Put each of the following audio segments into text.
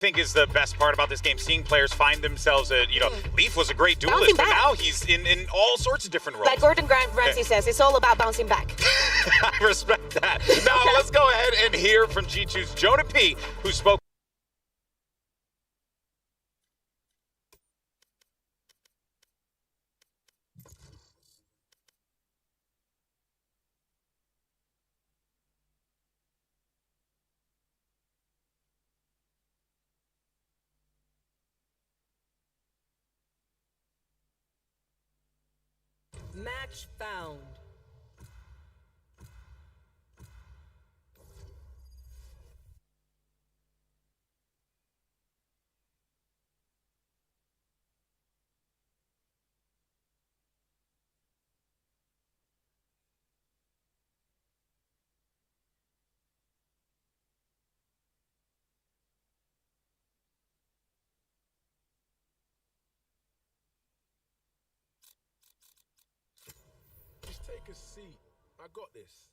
think is the best part about this game, seeing players find themselves Leaf was a great duelist, but now he's in all sorts of different roles. Like Gordon Ramsay says, it's all about bouncing back. I respect that. Now let's go ahead and hear from G2's Jonah P, who spoke. Match found. Just take a seat. I got this.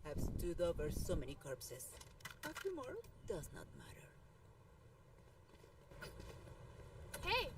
Have stood over so many corpses. But tomorrow does not matter. Hey!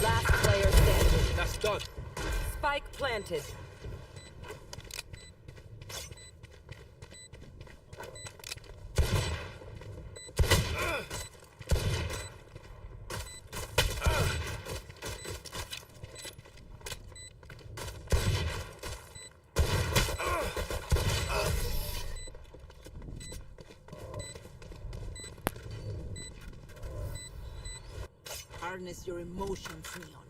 Last player standing. That's done. Spike planted. Harness your emotions, Neon.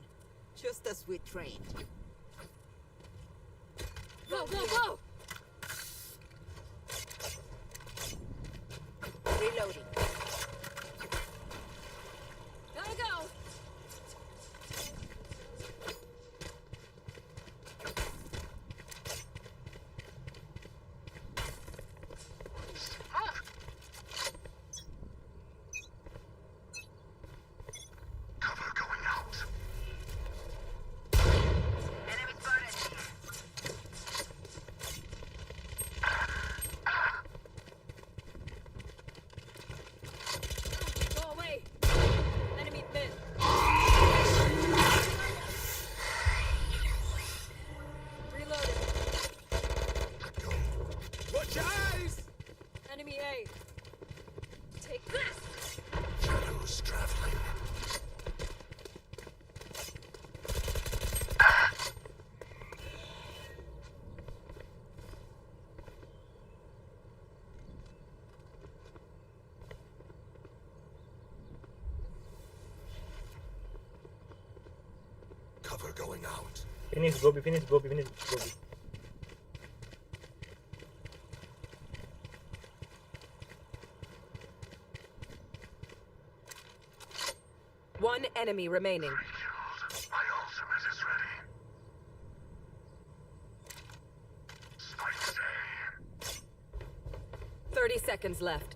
Just as we trained. Go, go, go! Reloading. Gotta go! Watch your eyes! Enemy A. Take this. Shadows traveling. Cover going out. Finish, Gobi, finish, Gobi, finish, Gobi. One enemy remaining. My ultimate is ready. Spikes A. 30 seconds left.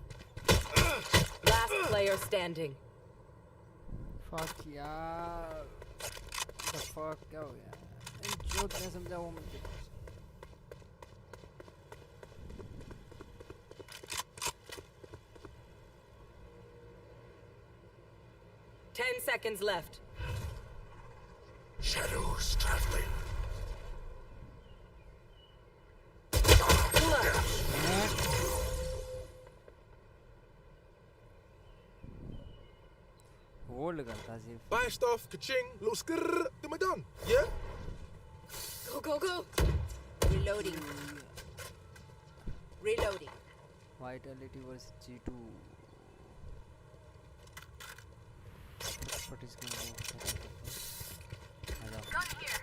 Last player standing. Fuck यार. The fuck क्या हो गया? Joke नहीं समझा वो मुझे. 10 seconds left. Shadows traveling. Hold करता सिर्फ. Bounced off, ka-ching, little skrrr, then we're done. Yeah? Go, go, go. Reloading. Reloading. Vitality vs G2. What is going on? Gun here.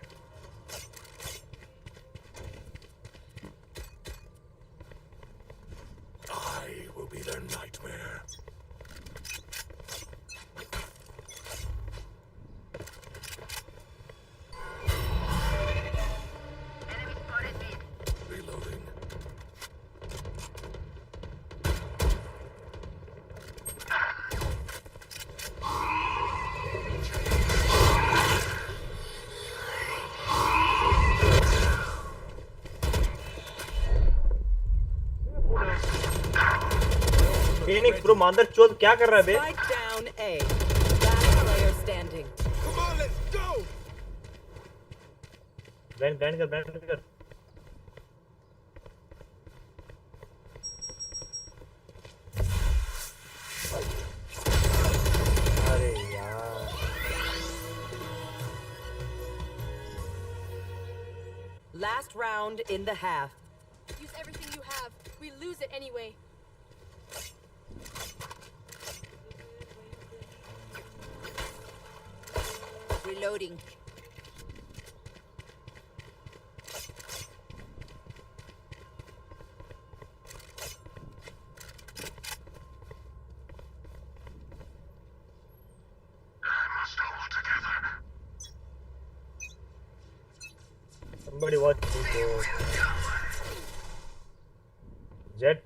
I will be their nightmare. Reloading. Phoenix bro, mother चोद क्या कर रहा है बे? Spike down A. Last player standing. Come on, let's go! Band कर. अरे यार. Last round in the half. Use everything you have. We lose it anyway. Reloading. Somebody watch this. Jet.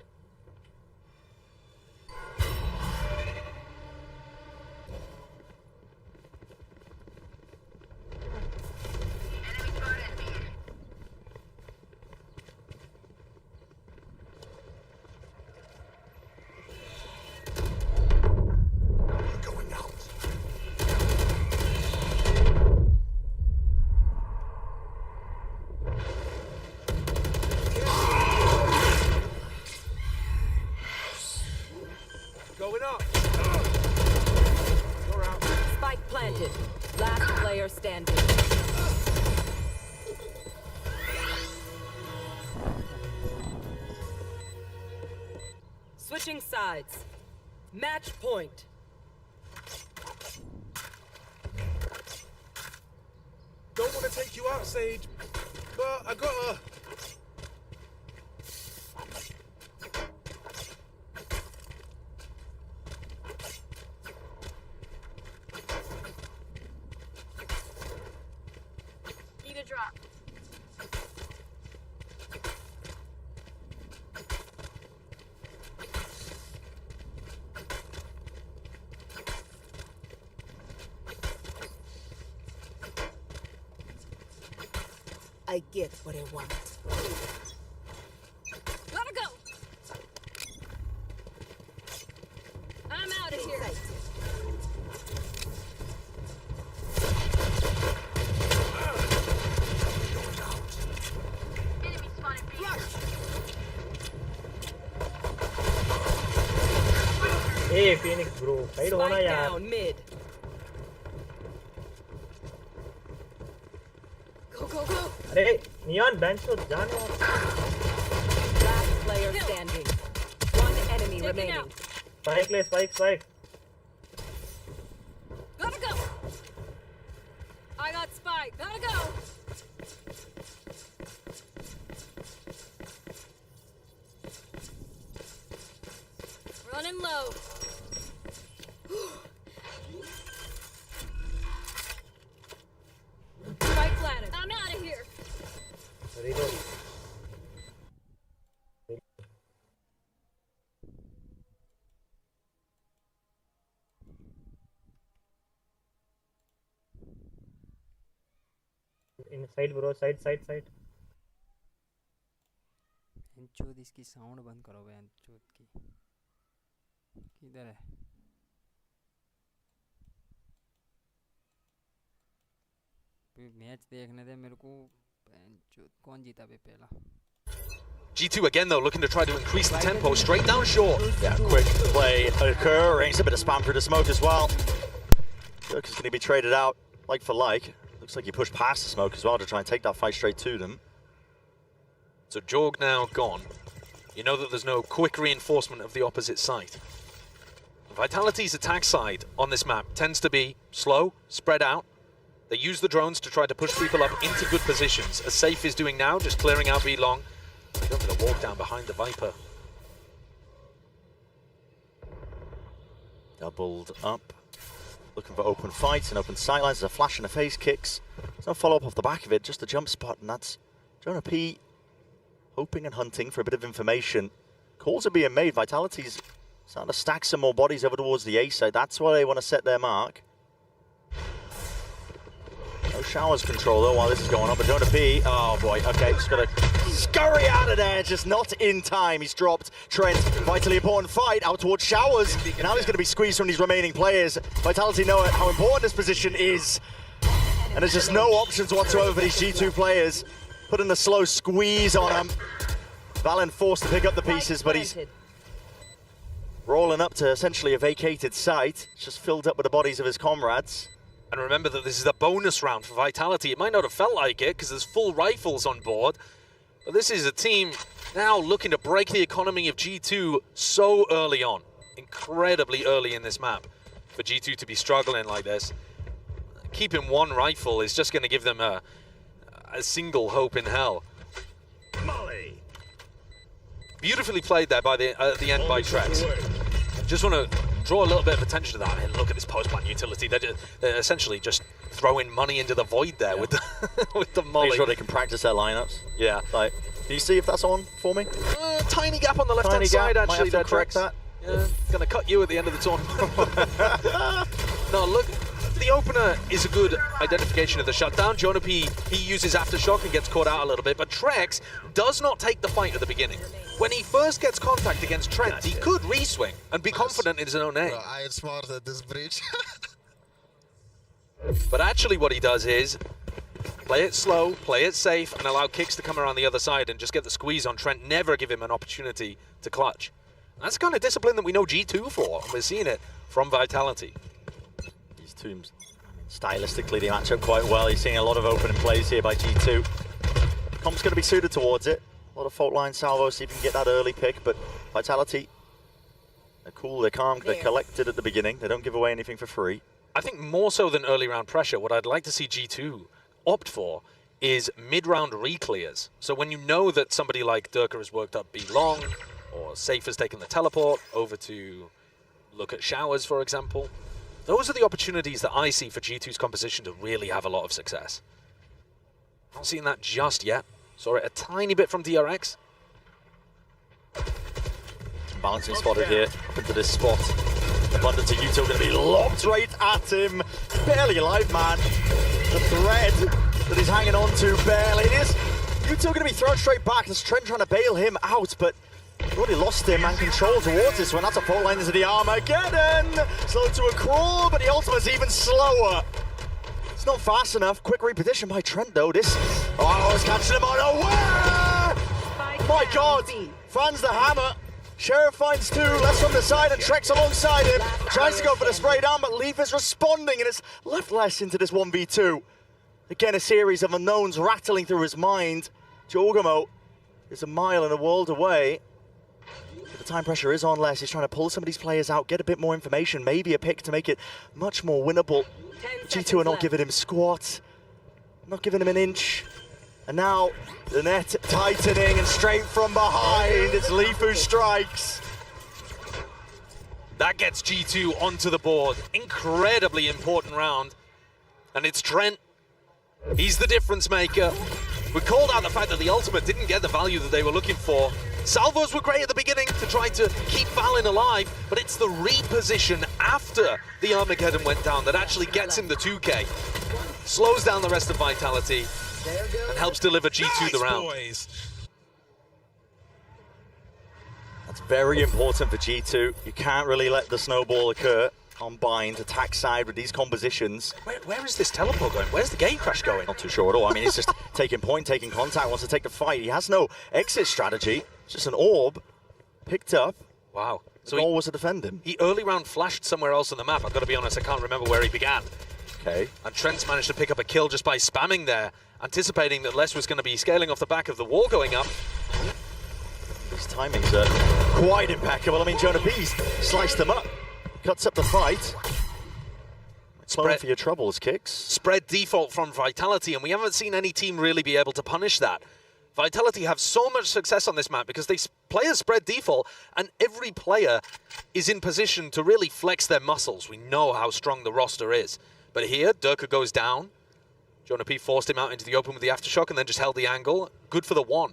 Going out. Going up. You're out. Spike planted. Last player standing. Switching sides. Match point. Don't want to take you out, Sage, but I gotta. Need a drop. I get what I want. Gotta go. I'm out of here. Enemy spotted B. Hey Phoenix bro, side होना Spike यार. down mid. Go, go, go. अरे Neon bench तो जाने यार. Last player standing. One enemy Take it remaining. out. Spike ले spike. Gotta go. I got spike. Gotta go. Running low. Spike planted. I'm out of here. Reload. Inside bro, side. चोद इसकी sound बंद करो बहन चोद की. किधर है? मैच देखने दे मेरे को. बहन चोद कौन जीता बे पहला? G2 again though, looking to try to increase the tempo straight down short. Yeah, quick play occurring. It's a bit of spam through the smoke as well. Joker's going to be traded out like for like. Looks like he pushed past the smoke as well to try and take that fight straight to them. So Jorg now gone. You know that there's no quick reinforcement of the opposite side. Vitality's attack side on this map tends to be slow, spread out. They use the drones to try to push people up into good positions, as Safe is doing now, just clearing out B long. They're going to walk down behind the Viper. Doubled up. Looking for open fights and open sightlines. There's a flash and a face kicks. There's no follow-up off the back of it, just a jump spot, and that's Jonah P hoping and hunting for a bit of information. Calls are being made. Vitality's starting to stack some more bodies over towards the A side. That's where they want to set their mark. No showers control though while this is going on, but Jonah P, oh boy, okay, just got to scurry out of there, just not in time. He's dropped Trent. Vitally important fight out towards showers. Now he's going to be squeezed from these remaining players. Vitality know how important this position is. And there's just no options whatsoever for these G2 players. Putting the slow squeeze on him. Valen forced to pick up the pieces, but he's rolling up to essentially a vacated site. It's just filled up with the bodies of his comrades. And remember that this is a bonus round for Vitality. It might not have felt like it because there's full rifles on board. But this is a team now looking to break the economy of G2 so early on. Incredibly early in this map for G2 to be struggling like this. Keeping one rifle is just going to give them a single hope in hell. Molly. Beautifully played there by the end by Trex. Just want to draw a little bit of attention to that. And look at this post-plant utility. They're essentially just throwing money into the void there with the molly. Make sure they can practice their lineups. Yeah. Like, can you see if that's on for me? Tiny gap on the left-hand side, actually. Might have to correct that. Yeah, gonna cut you at the end of the tournament. No, look, the opener is a good identification of the shutdown. Jonah P, he uses Aftershock and gets caught out a little bit, but Trex does not take the fight at the beginning. When he first gets contact against Trent, he could re-swing and be confident in his own aim. I am smart at this bridge. But actually what he does is play it slow, play it safe, and allow kicks to come around the other side and just get the squeeze on Trent, never give him an opportunity to clutch. That's the kind of discipline that we know G2 for, and we're seeing it from Vitality. These teams, stylistically, they match up quite well. You're seeing a lot of opening plays here by G2. Comp's going to be suited towards it. A lot of fault line salvo, see if you can get that early pick, but Vitality, they're cool, they're calm, they're collected at the beginning. They don't give away anything for free. I think more so than early round pressure, what I'd like to see G2 opt for is mid-round re-clears. So when you know that somebody like Durka has worked up B long, or Safe has taken the teleport over to look at showers, for example, those are the opportunities that I see for G2's composition to really have a lot of success. Not seeing that just yet. Saw it a tiny bit from DRX. Balancing spotted here, up into this spot. Abundance of Yuto going to be lobbed right at him. Barely alive, man. The thread that he's hanging on to barely. It is Yuto going to be thrown straight back. There's Trent trying to bail him out, but he's already lost him and control towards this one. That's a fault line into the Armageddon. Slow to a crawl, but the ultimate's even slower. It's not fast enough. Quick reposition by Trent, though. This, oh, it's catching him unaware! My God, Franz the Hammer Sheriff finds 2, less from the side and treks alongside him. Tries to go for the spray down, but Leaf is responding and it's left less into this 1v2. Again, a series of unknowns rattling through his mind. Giorgamo is a mile and a world away. But the time pressure is on Les. He's trying to pull some of these players out, get a bit more information, maybe a pick to make it much more winnable. G2 are not giving him squat, not giving him an inch. And now the net tightening and straight from behind, it's Leaf who strikes. That gets G2 onto the board. Incredibly important round. And it's Trent. He's the difference maker. We called out the fact that the ultimate didn't get the value that they were looking for. Salvos were great at the beginning to try to keep Valen alive, but it's the reposition after the Armageddon went down that actually gets him the 2K. Slows down the rest of Vitality and helps deliver G2 the round. Boys. That's very important for G2. You can't really let the snowball occur on Bind, attack side with these compositions. Where is this teleport going? Where's the gate crash going? Not too sure at all. I mean, he's just taking point, taking contact, wants to take the fight. He has no exit strategy. It's just an orb picked up. Wow. So the goal was to defend him. He early round flashed somewhere else on the map. I've got to be honest, I can't remember where he began. Okay. And Trent's managed to pick up a kill just by spamming there, anticipating that Les was going to be scaling off the back of the wall going up. His timings are quite impeccable. I mean, Jonah P's sliced him up, cuts up the fight. Spread for your troubles, kicks. Spread default from Vitality, and we haven't seen any team really be able to punish that. Vitality have so much success on this map because they play a spread default, and every player is in position to really flex their muscles. We know how strong the roster is. But here, Durka goes down. Jonah P forced him out into the open with the aftershock and then just held the angle. Good for the 1.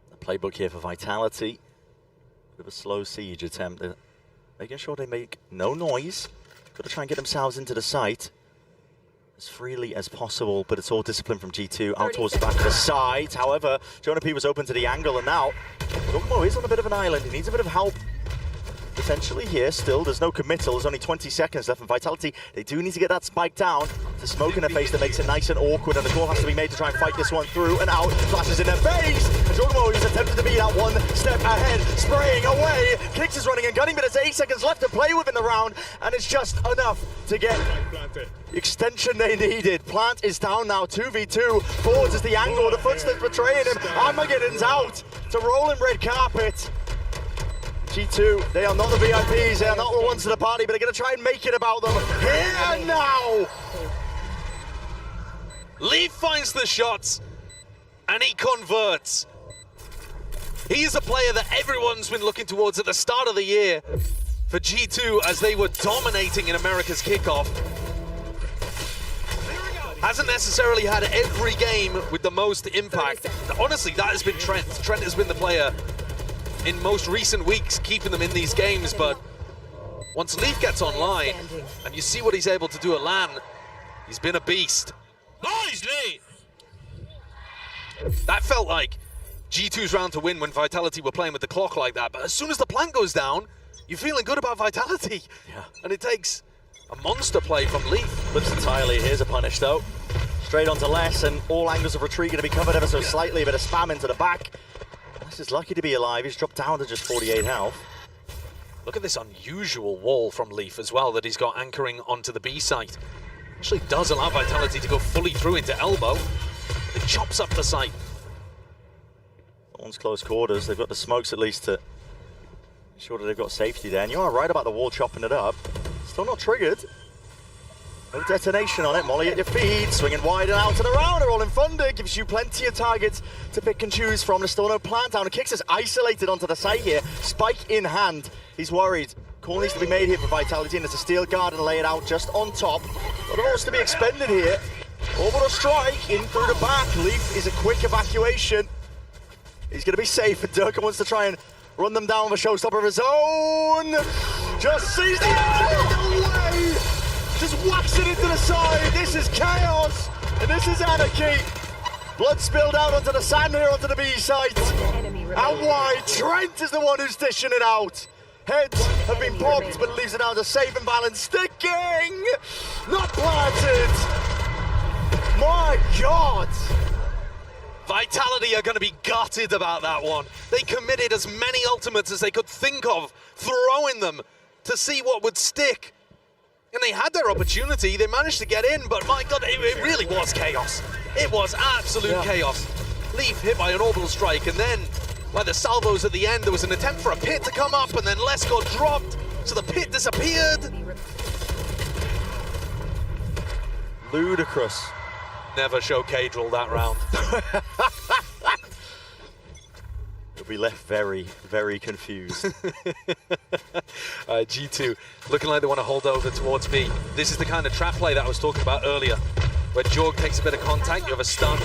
The playbook here for Vitality. Bit of a slow siege attempt. They're making sure they make no noise. Got to try and get themselves into the site as freely as possible, but it's all discipline from G2 out towards the back of the site. However, Jonah P was open to the angle, and now Giorgamo is on a bit of an island. He needs a bit of help. Potentially here, still, there's no committal. There's only 20 seconds left, and Vitality, they do need to get that spike down. The smoke in their face that makes it nice and awkward, and the call has to be made to try and fight this one through and out. Flashes in their face, and Giorgamo is attempting to be that one step ahead, spraying away. Kicks is running and gunning, but there's 8 seconds left to play with in the round, and it's just enough to get the extension they needed. Plant is down now, 2v2. Forwards is the angle, the footsteps betraying him. Armageddon's out to rolling red carpet. G2, they are not the VIPs, they are not the ones to the party, but they're going to try and make it about them here and now. Leaf finds the shots, and he converts. He is a player that everyone's been looking towards at the start of the year for G2 as they were dominating in America's kickoff. Hasn't necessarily had every game with the most impact. Honestly, that has been Trent. Trent has been the player in most recent weeks, keeping them in these games, but once Leaf gets online, and you see what he's able to do at LAN, he's been a beast. Nice, Lee. That felt like G2's round to win when Vitality were playing with the clock like that, but as soon as the plant goes down, you're feeling good about Vitality. Yeah. And it takes a monster play from Leaf. Flips entirely, here's a punish though. Straight onto Les, and all angles of retreat going to be covered ever so slightly, a bit of spam into the back. Les is lucky to be alive, he's dropped down to just 48 health. Look at this unusual wall from Leaf as well that he's got anchoring onto the B site. Actually does allow Vitality to go fully through into elbow. It chops up the site. One's close quarters, they've got the smokes at least to ensure that they've got safety there. And you are right about the wall chopping it up. Still not triggered. No detonation on it. Molly at your feet, swinging wide and out and around. A rolling thunder gives you plenty of targets to pick and choose from. There's still no plant down. Kicks is isolated onto the site here. Spike in hand. He's worried. Call needs to be made here for Vitality, and it's a steel guard and lay it out just on top. But it wants to be expended here. Orbital strike in through the back. Leaf is a quick evacuation. He's going to be safe, and Durka wants to try and run them down with a showstopper of his own. Just sees the way. Just whacks it into the side. This is chaos, and this is anarchy. Blood spilled out onto the sand here onto the B site. And why? Trent is the one who's dishing it out. Heads have been popped, but leaves it out to safe and balanced. Sticking! Not planted! My God! Vitality are going to be gutted about that one. They committed as many ultimates as they could think of, throwing them to see what would stick. And they had their opportunity, they managed to get in, but my god, it really was chaos. It was absolute chaos. Leaf hit by an orbital strike, and then by the salvos at the end, there was an attempt for a pit to come up, and then Les got dropped, so the pit disappeared. Ludicrous. Never show Cadril that round. He'll be left very, very confused. G2 looking like they want to hold over towards B. This is the kind of trap play that I was talking about earlier, where Jorg takes a bit of contact, you have a stun.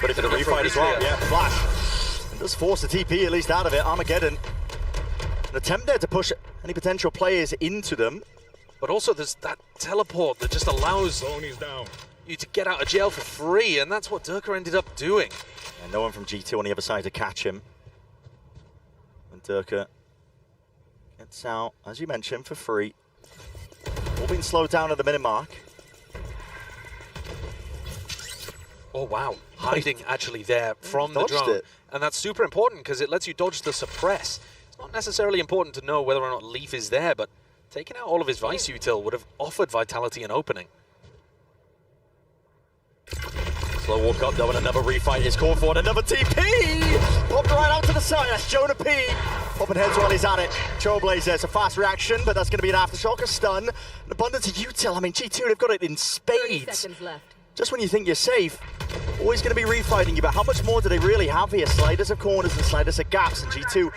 But if it's a refight as well, yeah, flash. And does force the TP at least out of it. Armageddon. An attempt there to push any potential players into them. But also there's that teleport that just allows you to get out of jail for free, and that's what Durka ended up doing. And no one from G2 on the other side to catch him. And Durka gets out, as you mentioned, for free. All being slowed down at the minute mark. Oh wow, hiding actually there from the Dodged drone. it. And that's super important because it lets you dodge the suppress. It's not necessarily important to know whether or not Leaf is there, but taking out all of his Vice util would have offered Vitality an opening. Slow walk up though, and another refight is called for, and another TP! Popped right out to the side, that's Jonah P. Popping heads while he's at it. Trailblazer, it's a fast reaction, but that's going to be an aftershock, a stun. An abundance of util, I mean, G2, they've got it in 30 spades. seconds left. Just when you think you're safe, always going to be refighting you, but how much more do they really have here? Sliders of corners and sliders of gaps, and G2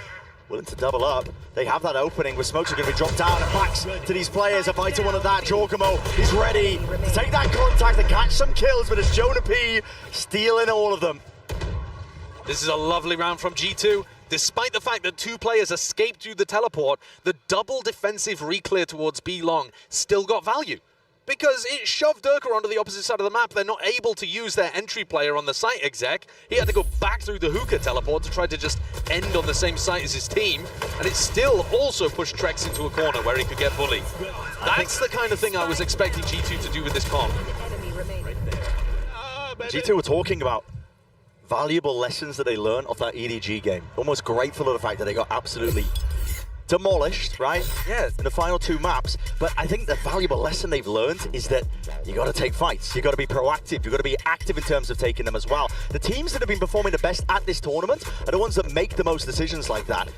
willing to double up. They have that opening where smokes are going to be dropped down and backs to these players. A vital one of that. Jorgamo, he's ready to take that contact and catch some kills, but it's Jonah P stealing all of them. This is a lovely round from G2. Despite the fact that two players escaped through the teleport, the double defensive reclear towards B long still got value. Because it shoved Durka onto the opposite side of the map. They're not able to use their entry player on the site exec. He had to go back through the hookah teleport to try to just end on the same site as his team. And it still also pushed Trex into a corner where he could get bullied. That's the kind of thing I was expecting G2 to do with this comp. G2 were talking about valuable lessons that they learned off that EDG game. Almost grateful of the fact that they got absolutely demolished, right? Yeah. In the final two maps. But I think the valuable lesson they've learned is that you got to take fights. You got to be proactive. You got to be active in terms of taking them as well. The teams that have been performing the best at this tournament are the ones that make the most decisions like that.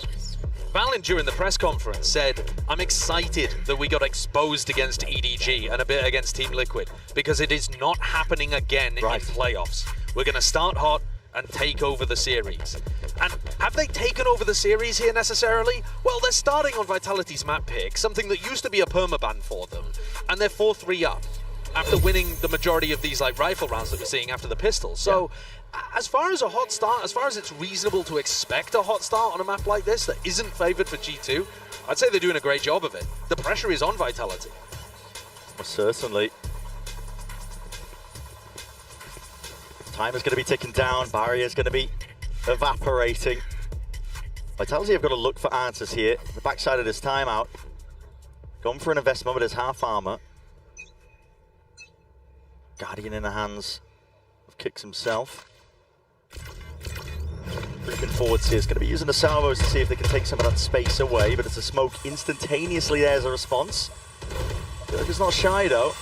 Valen during the press conference said, I'm excited that we got exposed against EDG and a bit against Team Liquid because it is not happening again in playoffs. We're going to start hot and take over the series. And have they taken over the series here necessarily? Well, they're starting on Vitality's map pick, something that used to be a permaban for them, and they're 4-3 up after winning the majority of these like rifle rounds that we're seeing after the pistol. So as far as a hot start, as far as it's reasonable to expect a hot start on a map like this that isn't favored for G2, I'd say they're doing a great job of it. The pressure is on Vitality. Well, certainly. Time is going to be ticking down, barrier is going to be evaporating. Vitality have got to look for answers here. The backside of this timeout. Gone for an investment with his half armor. Guardian in the hands of Kicks himself. Creeping forwards here is going to be using the salvos to see if they can take some of that space away, but it's a smoke instantaneously there as a response. He's not shy though.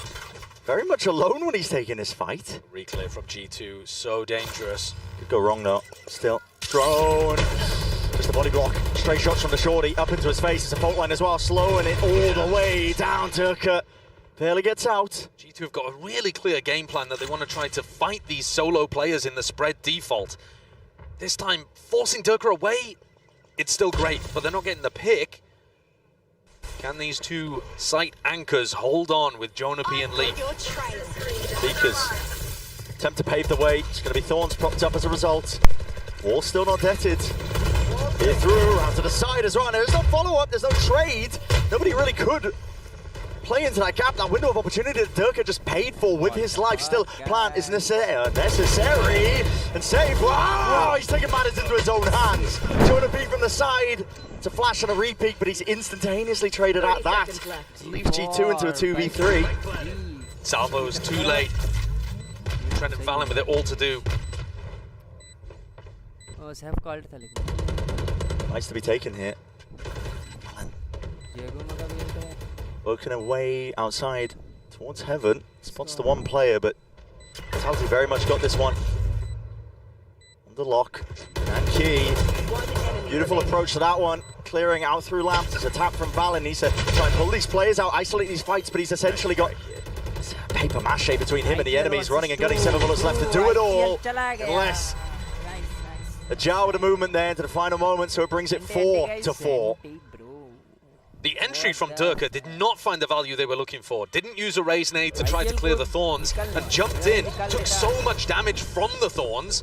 Very much alone when he's taking this fight. Reclear from G2, so dangerous. Could go wrong though. Still. Drone. Just a body block. Straight shots from the shorty up into his face. It's a fault line as well. Slowing it all the way down. Durka barely gets out. G2 have got a really clear game plan that they want to try to fight these solo players in the spread default. This time, forcing Durka away, it's still great, but they're not getting the pick. Can these two site anchors hold on with Jonah P and Leaf? Beakers attempt to pave the way. It's going to be Thorns propped up as a result. Wall still not detted. Here through, out to the side as well. There's no follow-up, there's no trade. Nobody really could play into that gap, that window of opportunity that Durka just paid for with his life. Still, plant is necessary. And save. Wow! He's taking matters into his own hands. Jonah P from the side. It's a flash and a repeat, but he's instantaneously traded at that. Leaves G2 into a 2v3. Salvo's too late. Trent and Valen with it all to do. Oh, Seth called था लेकिन. Nice to be taken here. Diego मगा भी है. Working away outside towards heaven. Spots the one player, but Vitality very much got this one. On the lock. And Key. Beautiful approach to that one. Clearing out through lamps. There's a tap from Valen. Needs to try and pull these players out, isolate these fights, but he's essentially got paper mache between him and the enemies, running and gunning. 7 bullets left to do it all. Unless a jar with a movement there into the final moment, so it brings it 4-4. The entry from Durka did not find the value they were looking for, didn't use a raise nade to try to clear the Thorns, and jumped in, took so much damage from the Thorns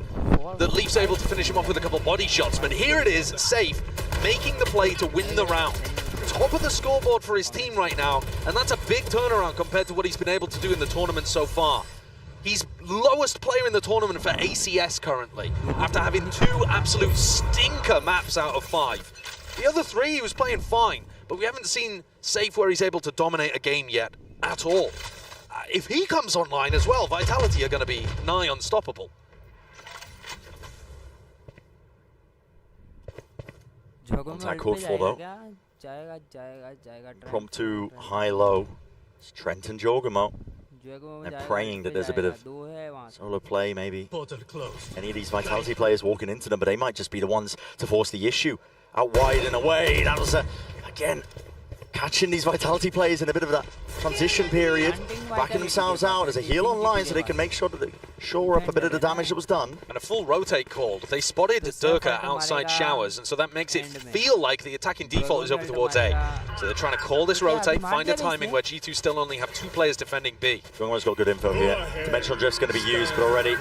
that Leaf's able to finish him off with a couple body shots. But here it is, safe, making the play to win the round. Top of the scoreboard for his team right now, and that's a big turnaround compared to what he's been able to do in the tournament so far. He's lowest player in the tournament for ACS currently, after having 2 absolute stinker maps out of 5. The other 3 he was playing fine, but we haven't seen Safe where he's able to dominate a game yet at all. If he comes online as well, Vitality are going to be nigh unstoppable. Contact called for though. Impromptu high-low. It's Trent and Jorgamo. They're praying that there's a bit of solo play maybe. Any of these Vitality players walking into them, but they might just be the ones to force the issue. Out wide and away. That was, again, catching these Vitality players in a bit of that transition period, backing themselves out. There's a heal online so they can make sure that they shore up a bit of the damage that was done. And a full rotate called. They spotted Durka outside showers, and so that makes it feel like the attacking default is over towards A. So they're trying to call this rotate, find a timing where G2 still only have 2 players defending B. Jungwon's got good info here. Dimensional Drift's going to be used, but already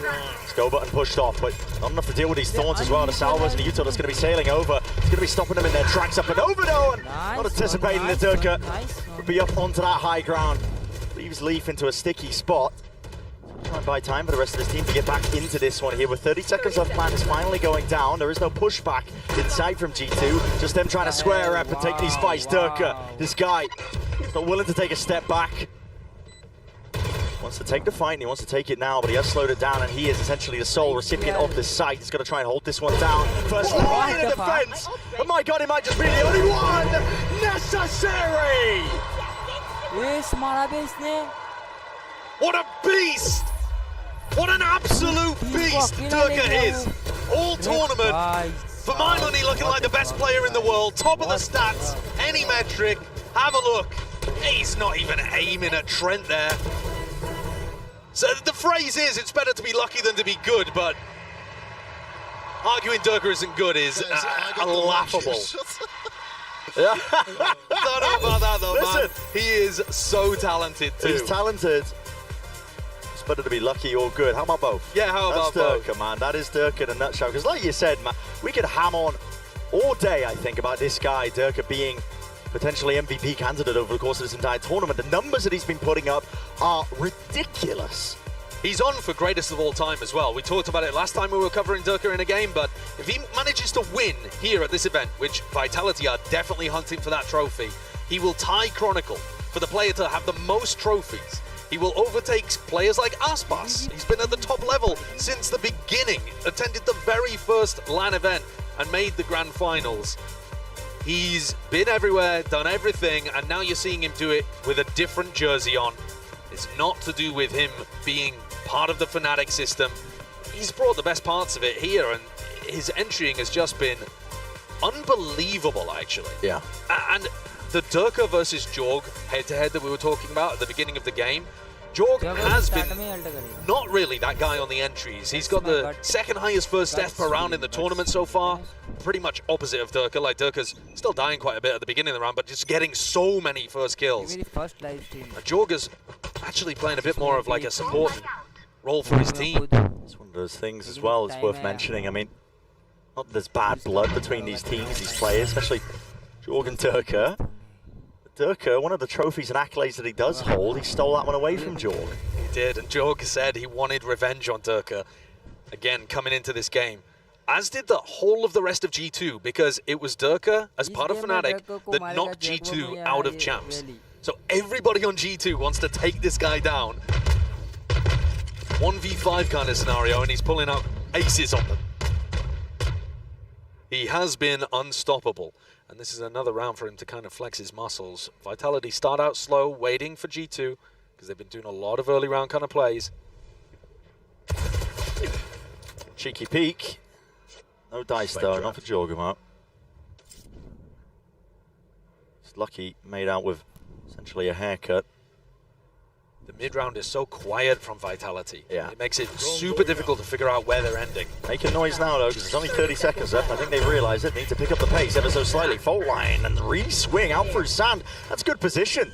Go button pushed off, but not enough to deal with these Thorns as well. The Salvos and the Utah that's going to be sailing over. It's going to be stopping them in their tracks up and over though, and not anticipating the Durka would be up onto that high ground. Leaves Leaf into a sticky spot. Try and buy time for the rest of his team to get back into this one here. With 30 seconds left, plan is finally going down. There is no pushback in sight from G2. Just them trying to square up and take these fights. Durka, this guy, is not willing to take a step back. Wants to take the fight and he wants to take it now, but he has slowed it down and he is essentially the sole recipient of this site. He's going to try and hold this one down. First line of defense. Oh my god, he might just be the only one necessary. What a beast! What an absolute beast Durka is! All tournament, for my money, looking like the best player in the world, top of the stats, any metric. Have a look. He's not even aiming at Trent there. So the phrase is, it's better to be lucky than to be good, but arguing Durka isn't good is laughable. Yeah. Don't know about that though, man. He is so talented too. He's talented. It's better to be lucky or good. How about both? Yeah, how about both? Durka, man. That is Durka in a nutshell. Because like you said, man, we could ham on all day, I think, about this guy, Durka, being potentially MVP candidate over the course of this entire tournament. The numbers that he's been putting up are ridiculous. He's on for greatest of all time as well. We talked about it last time we were covering Durka in a game, but if he manages to win here at this event, which Vitality are definitely hunting for that trophy, he will tie Chronicle for the player to have the most trophies. He will overtake players like Aspas. He's been at the top level since the beginning, attended the very first LAN event and made the grand finals. He's been everywhere, done everything, and now you're seeing him do it with a different jersey on. It's not to do with him being part of the Fnatic system. He's brought the best parts of it here, and his entering has just been unbelievable, actually. Yeah. And the Durka versus Jorg head-to-head that we were talking about at the beginning of the game, Jorg has been not really that guy on the entries. He's got the second highest first death per round in the tournament so far. Pretty much opposite of Durka. Like, Durka's still dying quite a bit at the beginning of the round, but just getting so many first kills. Jorg is actually playing a bit more of like a support role for his team. It's one of those things as well that's worth mentioning. I mean, not that there's bad blood between these teams, these players, especially Jorg and Durka. Durka, one of the trophies and accolades that he does hold, he stole that one away from Jorg. He did, and Jorg said he wanted revenge on Durka, again, coming into this game. As did the whole of the rest of G2, because it was Durka, as part of Fnatic, that knocked G2 out of champs. So everybody on G2 wants to take this guy down. 1v5 kind of scenario, and he's pulling out aces on them. He has been unstoppable. And this is another round for him to kind of flex his muscles. Vitality start out slow, waiting for G2, because they've been doing a lot of early round kind of plays. Cheeky peek. No dice though, not for Jorgamo. It's lucky, made out with essentially a haircut. The mid-round is so quiet from Vitality. Yeah. It makes it super difficult to figure out where they're ending. Making noise now though, because there's only 30 seconds left. I think they realise it. Need to pick up the pace ever so slightly. Fault line and re-swing out through sand. That's good position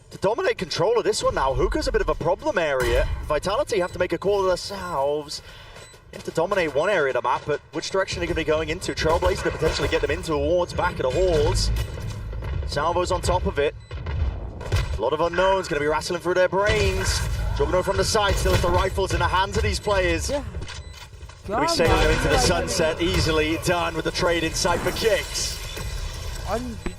to dominate control of this one now. Hookah's a bit of a problem area. Vitality have to make a call themselves. You have to dominate one area of the map, but which direction are they going to be going into? Trailblazer to potentially get them into towards back of the halls. Salvo's on top of it. A lot of unknowns going to be wrestling through their brains. Juggernaut from the side still has the rifles in the hands of these players. Going to be sailing them into the sunset. Easily done with the trade inside for kicks.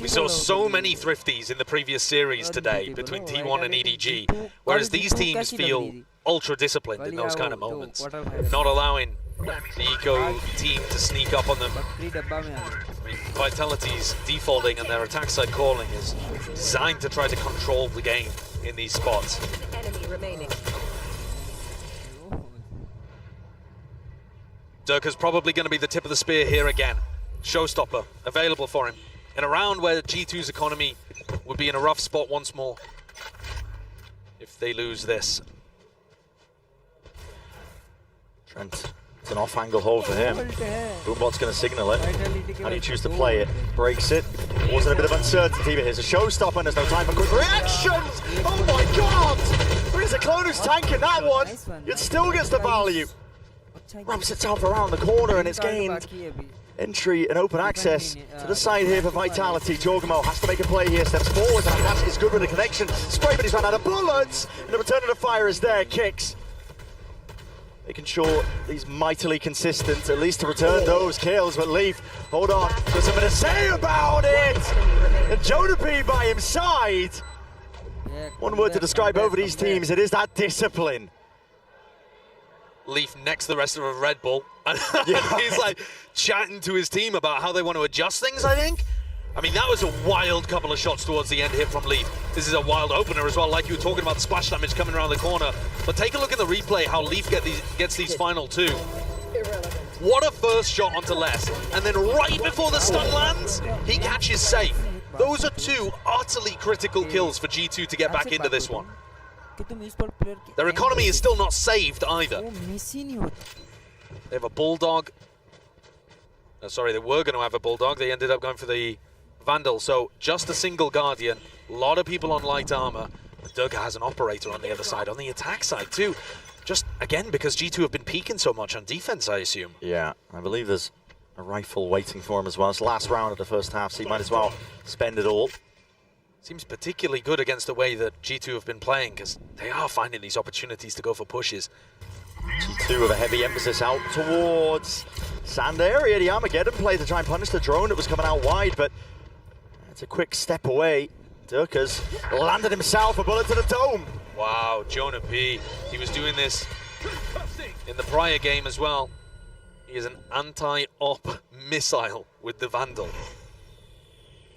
We saw so many thrifties in the previous series today between T1 and EDG, whereas these teams feel ultra disciplined in those kind of moments, not allowing the Eco team to sneak up on them. I mean, Vitality's defaulting and their attack side calling is designed to try to control the game in these spots. Enemy remaining. Durka's probably going to be the tip of the spear here again. Showstopper available for him in a round where G2's economy would be in a rough spot once more if they lose this. Trent, it's an off-angle hold for him. Boombot's going to signal it. How do you choose to play it? Breaks it. Wasn't a bit of uncertainty, but here's a showstopper and there's no time for quick reactions! Oh my god! There's a clone who's tanking that one. It still gets the value. Wraps itself around the corner and it's gained entry and open access to the side here for Vitality. Jorgamo has to make a play here, steps forward, and Nash is good with the connection. Spray, but he's run out of bullets, and the return of the fire is there. Kicks. Making sure he's mightily consistent, at least to return those kills, but Leaf, hold on, got something to say about it! And Jonapi by his side. One word to describe over these teams, it is that discipline. Leaf next to the rest of a Red Bull, and he's like chatting to his team about how they want to adjust things, I think. I mean, that was a wild couple of shots towards the end here from Leaf. This is a wild opener as well, like you were talking about the splash damage coming around the corner. But take a look at the replay, how Leaf gets these final two. What a first shot onto Les. And then right before the stun lands, he catches safe. Those are two utterly critical kills for G2 to get back into this one. Their economy is still not saved either. They have a Bulldog. Sorry, they were going to have a Bulldog. They ended up going for the Vandal. So just a single Guardian. A lot of people on light armor. Durga has an Operator on the other side, on the attack side too. Just, again, because G2 have been peaking so much on defense, I assume. Yeah, I believe there's a rifle waiting for him as well. It's the last round of the first half, so he might as well spend it all. Seems particularly good against the way that G2 have been playing, because they are finding these opportunities to go for pushes. G2 with a heavy emphasis out towards sand area. The Armageddon play to try and punish the drone that was coming out wide, but it's a quick step away. Durka's landed himself a bullet to the dome. Wow, Jonah P. He was doing this in the prior game as well. He is an anti-op missile with the Vandal.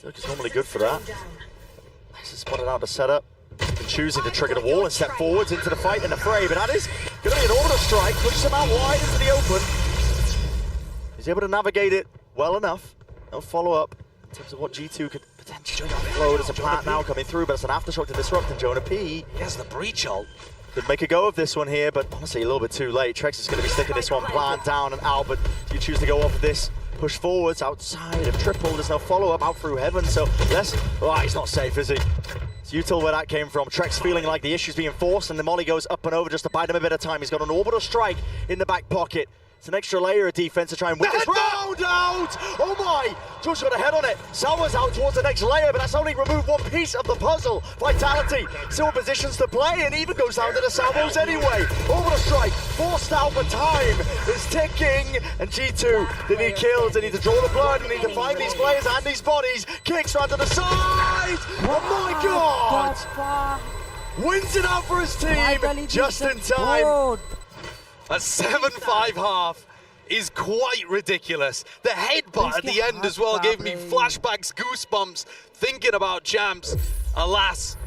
Durka's normally good for that. Nice to spot it out the setup. And choosing to trigger the wall and step forwards into the fight and the fray, but that is going to be an order strike, pushes him out wide into the open. He's able to navigate it well enough. No follow-up in terms of what G2 could potentially offload as a plant now coming through, but it's an aftershock to disrupt, and Jonah P. He has the breach ult. Could make a go of this one here, but honestly a little bit too late. Trex is going to be sticking this one plant down and out, but you choose to go off of this. Push forwards, outside of triple, there's no follow-up out through heaven, so let's... Oh, he's not safe, is he? It's util where that came from. Trex feeling like the issue's being forced, and the molly goes up and over just to buy them a bit of time. He's got an orbital strike in the back pocket. It's an extra layer of defense to try and win this round out! Oh my! Josh got a head on it. Salva's out towards the next layer, but that's only removed one piece of the puzzle. Vitality still in positions to play, and even goes down to the Salvos anyway. Orbital strike, forced out, but time is ticking. And G2, they need kills, they need to draw the blood, they need to find these players and these bodies. Kicks round to the side! Oh my god! Wins it out for his team, just in time. A 7-5 half. is quite ridiculous. The headbutt at the end as well gave me flashbacks, goosebumps, thinking about champs. Alas,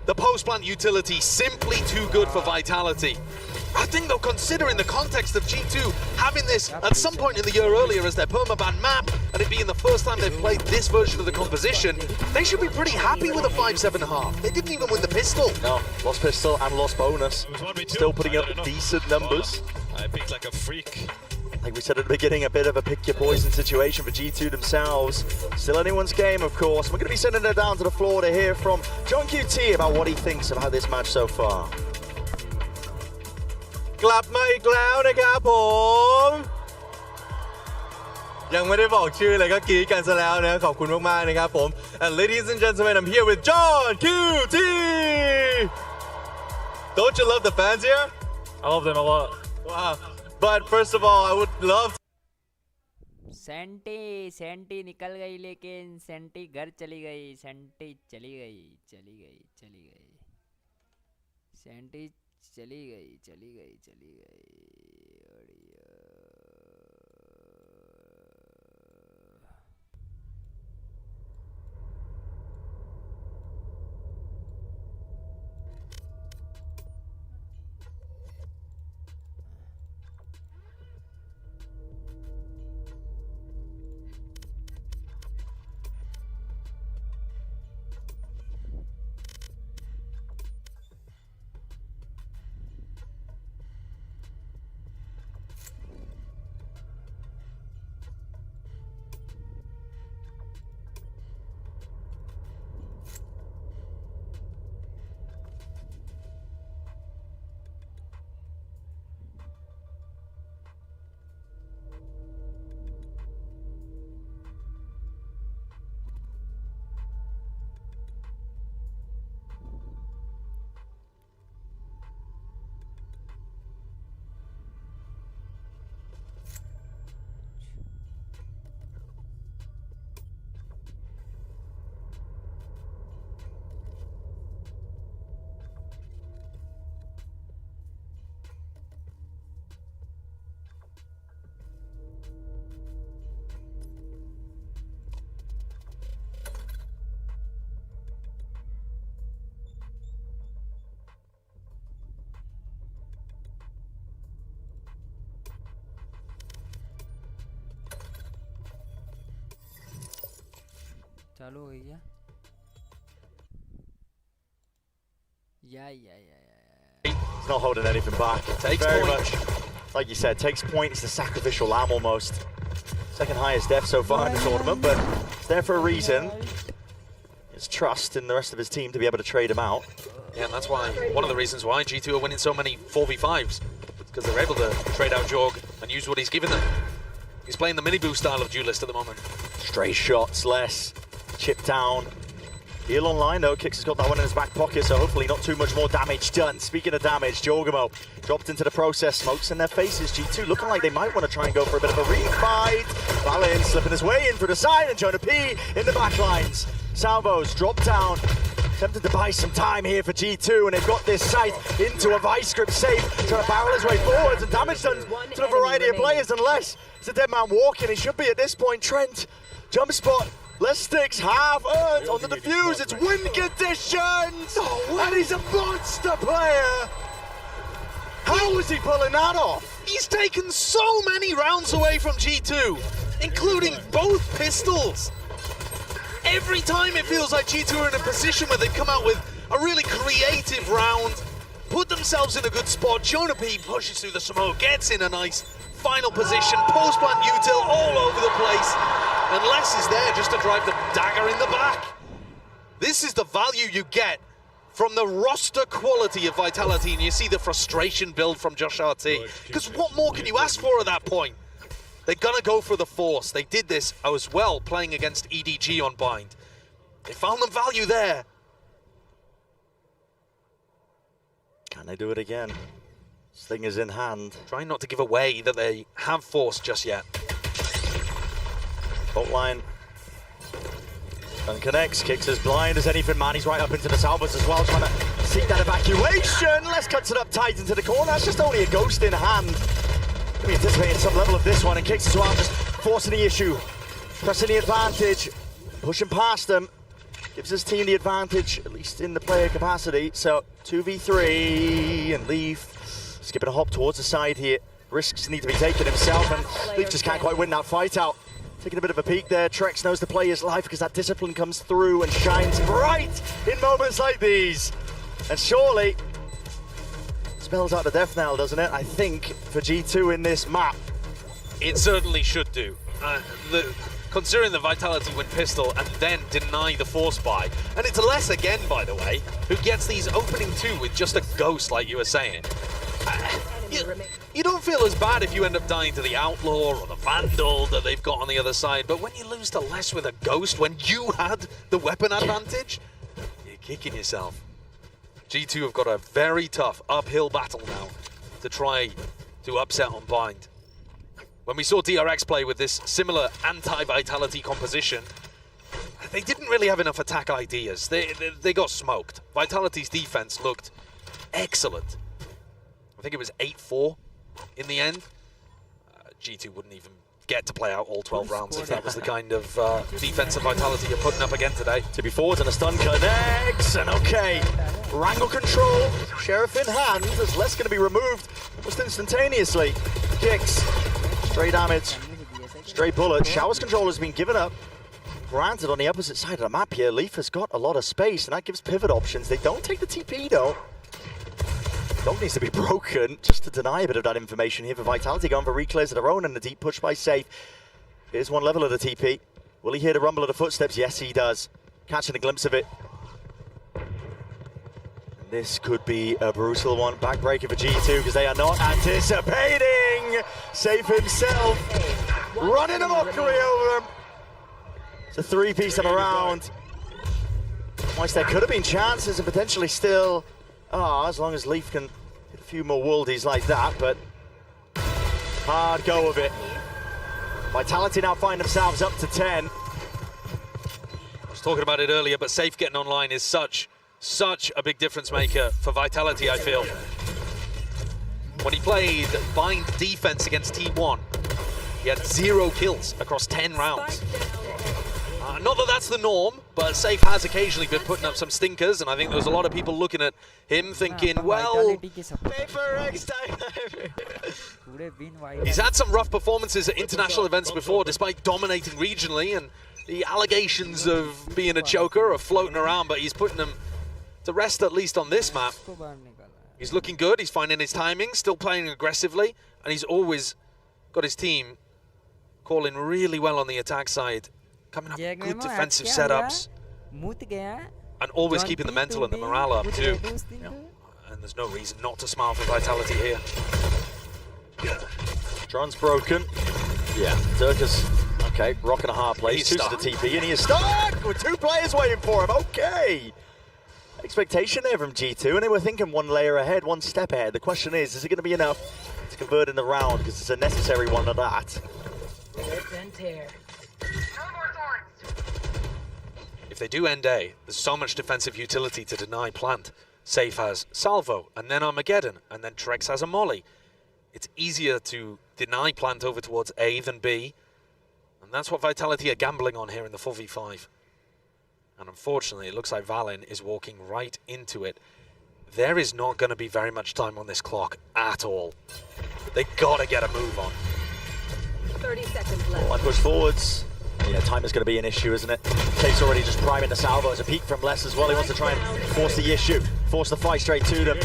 the post-plant utility simply too good for Vitality. I think though, considering the context of G2 having this at some point in the year earlier as their permaban map, and it being the first time they've played this version of the composition, they should be pretty happy with a 5-7.5. They didn't even win the pistol. No, lost pistol and lost bonus. Still putting up decent numbers. I picked like a freak. Like we said at the beginning, a bit of a pick your poison situation for G2 themselves. Still anyone's game, of course. We're going to be sending it down to the floor to hear from John QT about what he thinks about this match so far. กลับมาอีกแล้วนะครับผมยังไม่ได้บอกชื่อเลยก็กรี๊ดกันซะแล้วนะขอบคุณมากๆนะครับผม And ladies and gentlemen, I'm here with John QT. Don't you love the fans here? I love them a lot. Wow. But first of all, I would love सेंटी निकल गई लेकिन senti घर चली गई senti चली गई senti चली गई चालू हो गई क्या? Yeah. He's not holding anything back. Takes very point. much, like you said, takes point. It's the sacrificial lamb almost. Second highest death so far in the tournament, but it's there for a reason. It's trust in the rest of his team to be able to trade him out. Yeah, and that's why, one of the reasons why G2 are winning so many 4v5s, because they're able to trade out Jorg and use what he's given them. He's playing the mini boost style of duelist at the moment. Stray shots, less. Chip down. Heal online though, Kix has got that one in his back pocket, so hopefully not too much more damage done. Speaking of damage, Jorgamo dropped into the process, smokes in their faces. G2 looking like they might want to try and go for a bit of a refight. Valin slipping his way in through the side, and Jonah P in the back lines. Salvos dropped down, attempted to buy some time here for G2, and they've got this site into a vice grip safe, trying to barrel his way forwards, and damage done to a variety of players, unless it's a dead man walking. He should be at this point. Trent, jump spot. Less sticks, half earned on the defuse. It's win conditions! And he's a monster player! How is he pulling that off? He's taken so many rounds away from G2, including both pistols. Every time it feels like G2 are in a position where they've come out with a really creative round, put themselves in a good spot. Jonah P pushes through the smoke, gets in a nice final position, post-plant util all over the place, and Les is there just to drive the dagger in the back. This is the value you get from the roster quality of Vitality, and you see the frustration build from Josh RT. Because what more can you ask for at that point? They're gonna go for the force. They did this as well, playing against EDG on Bind. They found the value there. Can they do it again? This thing is in hand. Trying not to give away that they have force just yet. Bolt line. Unconnects, Kicks as blind as anything, man. He's right up into the salvos as well, trying to seek that evacuation. Les cuts it up tight into the corner. That's just only a ghost in hand. We anticipating some level of this one, and kicks it out, just forcing the issue. Pressing the advantage, pushing past them. Gives his team the advantage, at least in the player capacity. So 2v3, and Leaf skipping a hop towards the side here. Risks need to be taken himself, and Leaf just can't quite win that fight out. Taking a bit of a peek there. Trex knows the player's life because that discipline comes through and shines bright in moments like these. And surely spells out the death knell, doesn't it? I think for G2 in this map. It certainly should do. Considering the Vitality win pistol and then deny the force buy. And it's less again, by the way, who gets these opening two with just a ghost, like you were saying. You don't feel as bad if you end up dying to the Outlaw or the Vandal that they've got on the other side, but when you lose to less with a ghost when you had the weapon advantage, you're kicking yourself. G2 have got a very tough uphill battle now to try to upset on Bind. When we saw DRX play with this similar anti-Vitality composition, they didn't really have enough attack ideas. They got smoked. Vitality's defense looked excellent. I think it was 8-4 in the end. G2 wouldn't even get to play out all 12 rounds if that was the kind of defensive Vitality you're putting up again today. To be forward and a stun connects, and okay. Wrangle control, Sheriff in hand, as less going to be removed almost instantaneously. Kicks, stray damage, stray bullet. Showers control has been given up. Granted, on the opposite side of the map here, Leaf has got a lot of space, and that gives pivot options. They don't take the TP though. Dog needs to be broken just to deny a bit of that information here for Vitality, going for reclears of their own and the deep push by Safe. Here's one level of the TP. Will he hear the rumble of the footsteps? Yes, he does. Catching a glimpse of it. And this could be a brutal one. Backbreaker for G2 because they are not anticipating. Safe himself running a mockery over him. It's a three-piece of a round. Whilst there could have been chances and potentially still... as long as Leaf can hit a few more worldies like that, but hard go of it. Vitality now find themselves up to 10. I was talking about it earlier, but Safe getting online is such a big difference maker for Vitality, I feel. When he played Bind defense against T1, he had 0 kills across 10 rounds. Not that that's the norm, but Safe has occasionally been putting up some stinkers, and I think there was a lot of people looking at him thinking, well, he's had some rough performances at international events before, despite dominating regionally, and the allegations of being a choker are floating around, but he's putting them to rest at least on this map. He's looking good, he's finding his timing, still playing aggressively, and he's always got his team calling really well on the attack side. Coming up with good defensive setups and always keeping the mental and the morale up too. And there's no reason not to smile for Vitality here. Drone's broken. Yeah, Durka's okay, rocking a hard place. Chooses the TP and he is stuck with 2 players waiting for him. Okay. Expectation there from G2, and they were thinking one layer ahead, one step ahead. The question is it going to be enough to convert in the round? Because it's a necessary one of that. If they do end A, there's so much defensive utility to deny plant. Safe has Salvo, and then Armageddon, and then Trex has a Molly. It's easier to deny plant over towards A than B, and that's what Vitality are gambling on here in the 4v5. And unfortunately, it looks like Valen is walking right into it. There is not going to be very much time on this clock at all. They gotta get a move on. 30 seconds left. One push forwards. Yeah, time is going to be an issue, isn't it? Take's already just priming the salvo as a peek from Les as well. He wants to try and force the issue, force the fight straight to them.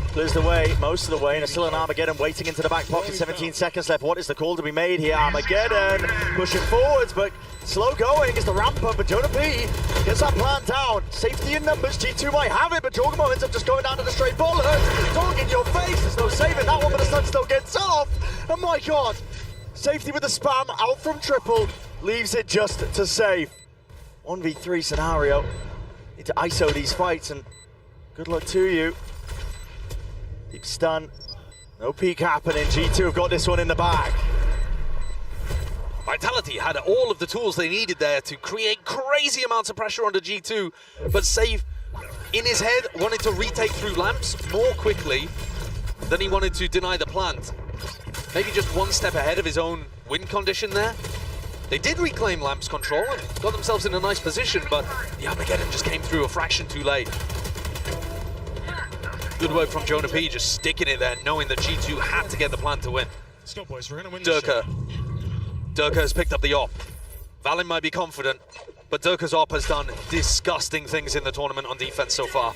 Clears the way, most of the way, and there's still an Armageddon waiting into the back pocket. 17 seconds left. What is the call to be made here? Armageddon pushing forwards, but slow going is the ramp up, and Jonah P gets that plant down. Safety in numbers, G2 might have it, but Jorgamo ends up just going down to the straight bullet. Dog in your face, there's no saving that one, but the stun still gets off. And my God, safety with the spam, out from triple. Leaves it just to save. 1v3 scenario. Need to ISO these fights, and good luck to you. Deep stun. No peek happening. G2 have got this one in the bag. Vitality had all of the tools they needed there to create crazy amounts of pressure onto G2, but Save, in his head, wanted to retake through lamps more quickly than he wanted to deny the plant. maybe just one step ahead of his own win condition there. They did reclaim Lamp's control and got themselves in a nice position, but the Armageddon just came through a fraction too late. Good work from Jonah P, just sticking it there, knowing that G2 had to get the plan to win. Let's go, boys. We're gonna win Durka has picked up the op. Valen might be confident, but Durka's op has done disgusting things in the tournament on defense so far.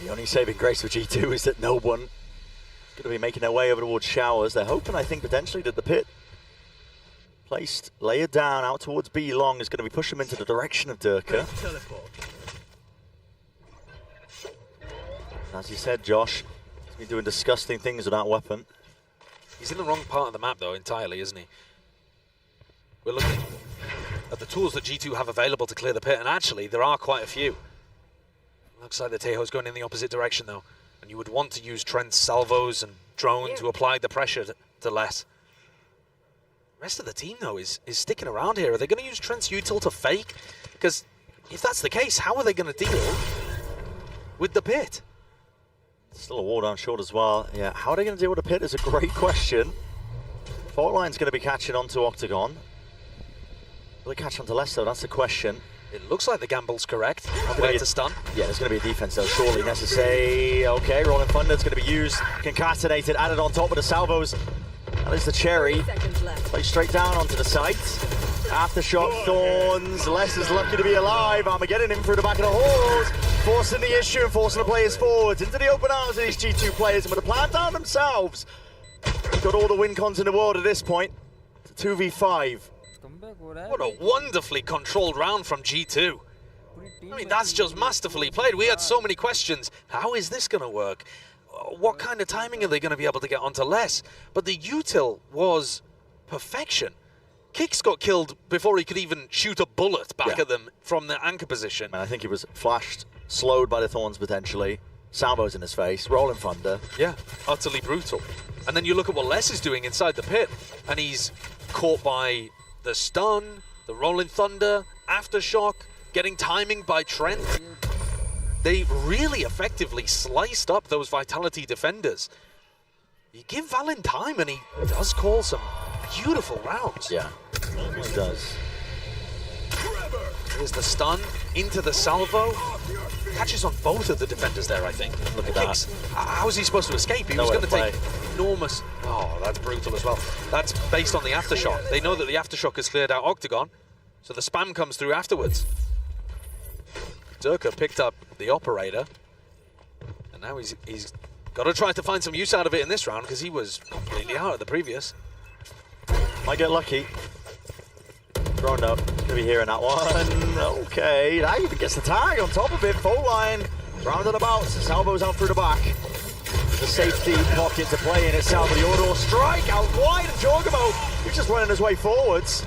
The only saving grace for G2 is that no one is going to be making their way over towards Showers. They're hoping, I think, potentially that the pit placed layer down out towards B long is going to be pushing them into the direction of Durka. As you said, Josh, he's been doing disgusting things with that weapon. He's in the wrong part of the map, though, entirely, isn't he? We're looking at the tools that G2 have available to clear the pit, and actually, there are quite a few. Looks like the Tejo's going in the opposite direction, though, and you would want to use Trent's salvos and drone to apply the pressure to less. The rest of the team, though, is sticking around here. Are they going to use Trent's util to fake? Because if that's the case, how are they going to deal with the pit? Still a wall down short as well. Yeah, how are they going to deal with the pit is a great question. Fault line's going to be catching onto Octagon. Will they catch onto less, though? That's the question. It looks like the gamble's correct. Way to stun. Yeah, there's going to be a defense, though, surely necessary. Okay, Rolling Thunder's going to be used, concatenated, added on top of the salvos. That is the cherry. Play straight down onto the site. Aftershock Thorns. Les is lucky to be alive. Armageddon in through the back of the halls, forcing the issue and forcing the players forwards into the open arms of these G2 players. And with the plan down themselves, they've got all the win cons in the world at this point. It's a 2v5. What a wonderfully controlled round from G2. I mean, that's just masterfully played. We had so many questions. How is this going to work? What kind of timing are they going to be able to get onto Les? But the util was perfection. Kix got killed before he could even shoot a bullet back at them from the anchor position. And I think he was flashed, slowed by the Thorns potentially. Salvos in his face, Rolling Thunder. Yeah, utterly brutal. And then you look at what Les is doing inside the pit, and he's caught by the stun, the Rolling Thunder, Aftershock, getting timing by Trent. They really effectively sliced up those Vitality defenders. You give Valen time and he does call some beautiful rounds. Yeah, he does. Here's the stun into the salvo. Catches on both of the defenders there, I think. Look at that. How is he supposed to escape? He was going to take enormous... Oh, that's brutal as well. That's based on the Aftershock. They know that the Aftershock has cleared out Octagon, so the spam comes through afterwards. Durka picked up the operator, and now he's got to try to find some use out of it in this round because he was completely out of the previous. Might get lucky. Thrown up. Gonna be hearing that one. Okay, that even gets the tag on top of it. Full line, rounded about. Salvo's out through the back. The safety pocket to play in itself. The auto strike out wide, and Jorgamo, he's just running his way forwards.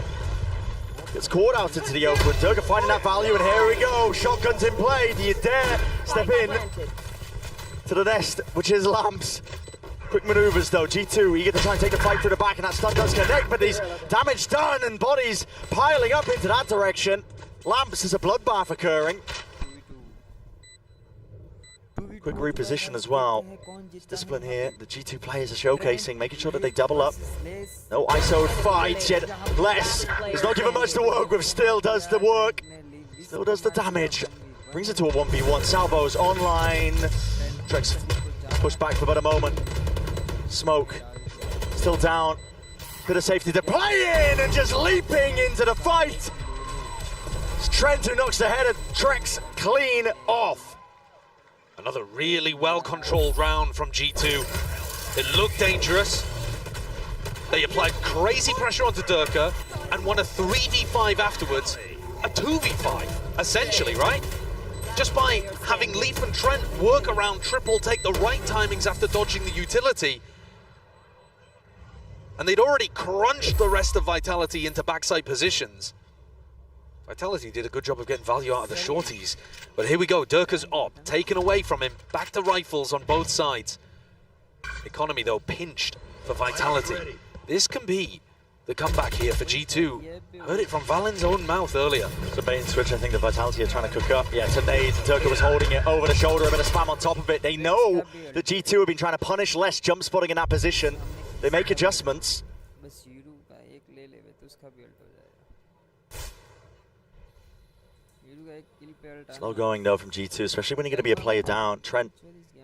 Gets caught out into the open. Durka finding that value, and here we go. Shotguns in play. Do you dare step in to the nest, which is Lamps? Quick maneuvers though. G2 eager to try and take the fight through the back, and that stun does connect, but there's damage done and bodies piling up into that direction. Lamps is a bloodbath occurring. Quick reposition as well. Discipline here. The G2 players are showcasing, making sure that they double up. No ISO fights yet. Les is not given much to work with. Still does the work. Still does the damage. Brings it to a 1v1. Salvos online. Trex pushed back for about a moment. Smoke still down. Bit of safety to play in and just leaping into the fight. It's Trent who knocks the head of Trex clean off. Another really well-controlled round from G2. It looked dangerous. They applied crazy pressure onto Durka and won a 3v5 afterwards. A 2v5, essentially, right? Just by having Leaf and Trent work around triple, take the right timings after dodging the utility. And they'd already crunched the rest of Vitality into backside positions. Vitality did a good job of getting value out of the shorties. But here we go, Durka's op, taken away from him, back to rifles on both sides. Economy, though, pinched for Vitality. This can be the comeback here for G2. Heard it from Valen's own mouth earlier. It's a bait and switch, I think the Vitality are trying to cook up. Yeah, today Durka was holding it over the shoulder, a bit of spam on top of it. They know that G2 have been trying to punish less jump spotting in that position. They make adjustments. बस यूरू का एक ले लेवे तो उसका भी alt हो जाएगा। यूरू का एक किल पे alt Slow going though from G2, especially when you're going to be a player down. Trent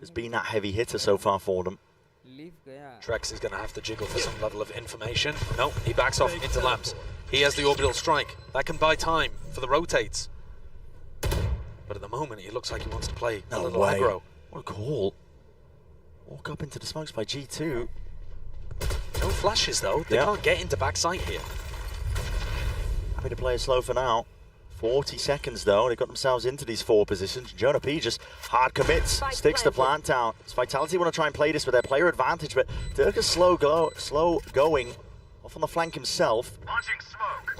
has been that heavy hitter so far for them. Leave गया। Trex is going to have to jiggle for some level of information. No, he backs off into lamps. He has the orbital strike. That can buy time for the rotates. But at the moment, it looks like he wants to play a little aggro. What a call. Walk up into the smokes by G2. No flashes though. They can't get into backside here. Happy to play it slow for now. 40 seconds though, they got themselves into these 4 positions. Jonah P just hard commits, sticks the plant down. It's Vitality want to try and play this with their player advantage, but Dirk is slow going. Off on the flank himself. Launching smoke.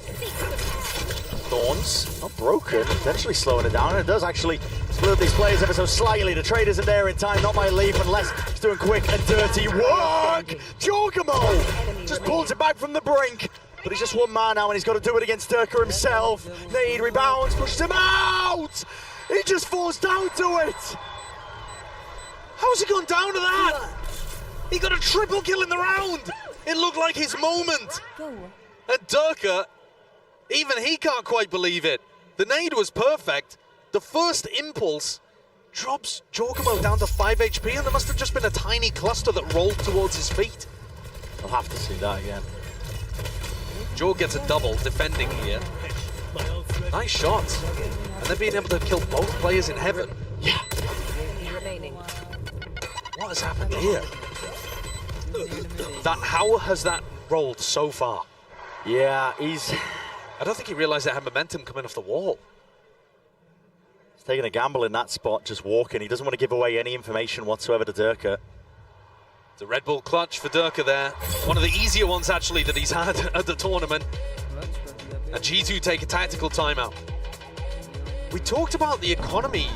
Thorns, not broken, eventually slowing it down, and it does actually split up these players ever so slightly. The trade isn't there in time, not by Leaf, unless he's doing quick and dirty work! Jorgamo just pulls it back from the brink. But he's just one man now, and he's got to do it against Durka himself. Nade rebounds, pushes him out! He just falls down to it! How's he gone down to that? He got a triple kill in the round! It looked like his moment! And Durka, even he can't quite believe it. The nade was perfect. The first impulse drops Jorgamo down to 5 HP, and there must have just been a tiny cluster that rolled towards his feet. I'll have to see that again. Jorg gets a double defending here. Nice shots. And they're being able to kill both players in heaven. Yeah. What has happened here? How has that rolled so far? Yeah, I don't think he realized it had momentum coming off the wall. He's taking a gamble in that spot, just walking. He doesn't want to give away any information whatsoever to Durka. It's a Red Bull clutch for Durka there. One of the easier ones, actually, that he's had at the tournament. And G2 take a tactical timeout. We talked about the economy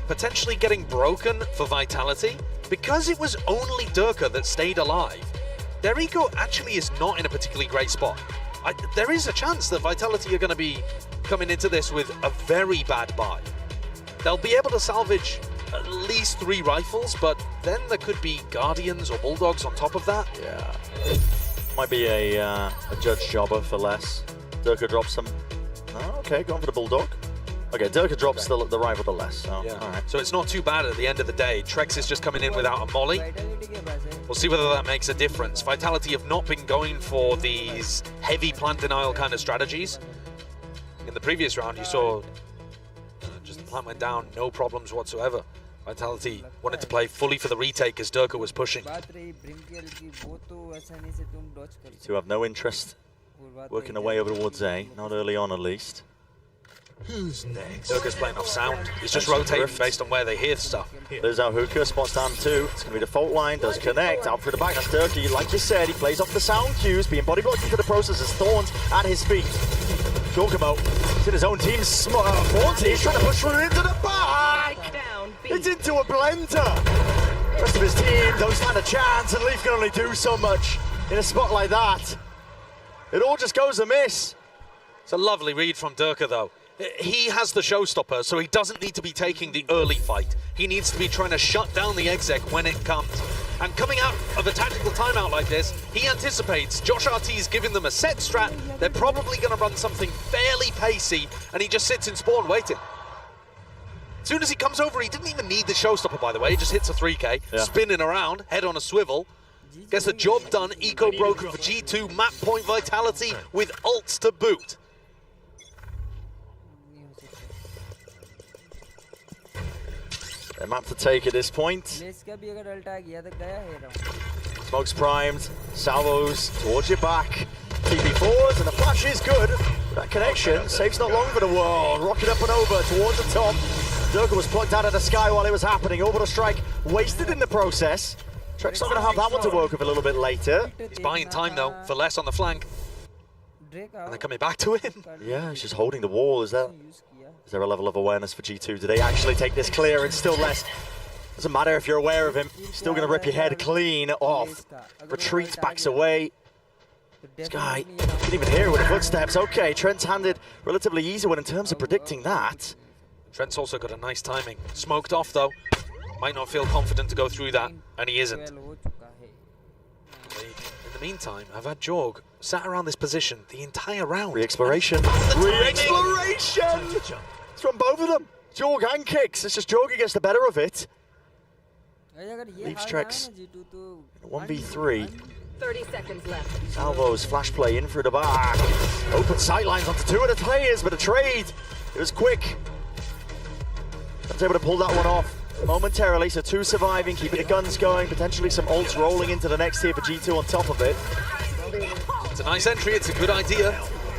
potentially getting broken for Vitality. Because it was only Durka that stayed alive, their ego actually is not in a particularly great spot. There is a chance that Vitality are going to be coming into this with a very bad buy. They'll be able to salvage at least 3 rifles, but then there could be Guardians or Bulldogs on top of that. Yeah. Might be a judge jobber for less. Durka drops some. Oh, okay, going for the Bulldog. Okay, Durka drops the rival to less. So, yeah. all right. So it's not too bad at the end of the day. Trex is just coming in without a molly. We'll see whether that makes a difference. Vitality have not been going for these heavy plant denial kind of strategies. In the previous round, you saw just the plant went down, no problems whatsoever. Vitality wanted to play fully for the retake as Durka was pushing. Two have no interest working their way over towards A, not early on at least. Who's next? Durka's playing off sound. He's just rotating based on where they hear stuff. There's our hooker, spots down 2. It's going to be the fault line, does connect, out through the back. That's Durka, like you said, he plays off the sound cues, being body blocked into the process as Thorns at his feet. Jorgamo, he's in his own team's Thorns, he's trying to push through into the back! It's into a blender! The rest of his team don't stand a chance, and Leaf can only do so much in a spot like that. It all just goes amiss. It's a lovely read from Durka, though. He has the showstopper, so he doesn't need to be taking the early fight. He needs to be trying to shut down the exec when it comes. And coming out of a tactical timeout like this, he anticipates Josh RT's giving them a set strat. They're probably going to run something fairly pacey, and he just sits in spawn waiting. As soon as he comes over, he didn't even need the showstopper, by the way. He just hits a 3K, spinning around, head on a swivel. Gets the job done. Eco broken for G2. Map point Vitality with ults to boot. They're mapped to take at this point. Smoke's primed, salvos towards your back. TP forwards, and the flash is good. That connection saves not long for the world. Rocket up and over towards the top. Durka was plucked out of the sky while it was happening. Orbital strike wasted in the process. Trek's not going to have that one to work with a little bit later. He's buying time though for less on the flank. And they're coming back to him. Yeah, he's just holding the wall. Is there a level of awareness for G2? Do they actually take this clear? It's still less. Doesn't matter if you're aware of him. He's still going to rip your head clean off. Retreats, backs away. This guy didn't even hear it with the footsteps. Okay, Trent's handed relatively easy one in terms of predicting that. Trent's also got a nice timing. Smoked off though. Might not feel confident to go through that, and he isn't. He meantime, I've had Jorg sat around this position the entire round. Re-exploration. Re-exploration! It's from both of them. Jorg and Kicks. It's just Jorg who gets the better of it. Leaves Trex in 1v3. 30 seconds left. Salvo's flash play in through the back. Open sightlines onto two of the players, but a trade. It was quick. I was able to pull that one off momentarily, so two surviving, keeping the guns going, potentially some ults rolling into the next tier for G2 on top of it. It's a nice entry, it's a good idea.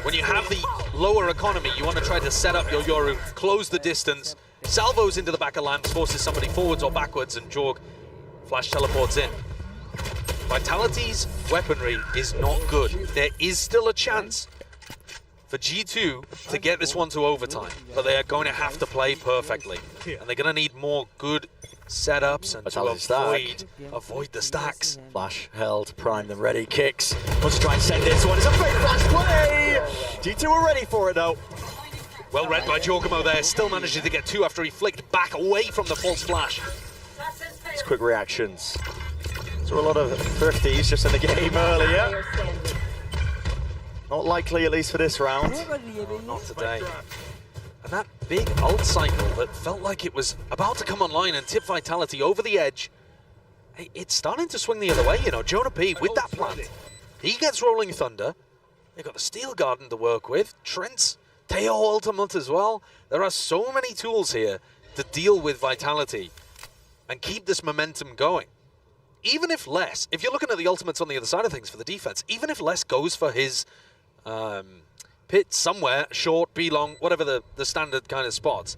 When you have the lower economy, you want to try to set up your Yoru, close the distance, salvos into the back of lamps, forces somebody forwards or backwards, and Jorg flash teleports in. Vitality's weaponry is not good. There is still a chance for G2 to get this one to overtime, but they are going to have to play perfectly. And they're going to need more good setups and to avoid the stacks. Flash held, primed and ready. Kicks. Wants to try and send this one. It's a fake flash play! G2 are ready for it though. Well read by Giacomo there, still managing to get two after he flicked back away from the false flash. It's quick reactions. Saw a lot of thrifties just in the game earlier. Not likely, at least for this round. Not today. And that big ult cycle that felt like it was about to come online and tip Vitality over the edge, it's starting to swing the other way, you know. Jonah P with that plant. He gets Rolling Thunder. They've got the Steel Garden to work with. Trent's Teo Ultimate as well. There are so many tools here to deal with Vitality and keep this momentum going. Even if less, if you're looking at the ultimates on the other side of things for the defense, even if less goes for his pit somewhere, short, B long, whatever the standard kind of spots,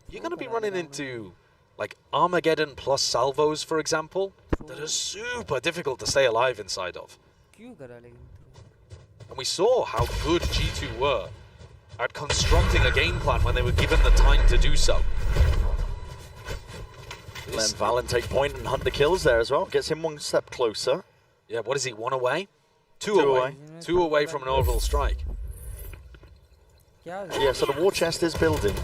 you're going to be running into like Armageddon plus salvos, for example, that are super difficult to stay alive inside of. And we saw how good G2 were at constructing a game plan when they were given the time to do so. Let Valen take point and hunt the kills there as well. Gets him one step closer. Yeah, what is he, one away? Two away. Two away from an orbital strike. Yeah, so the war chest is building.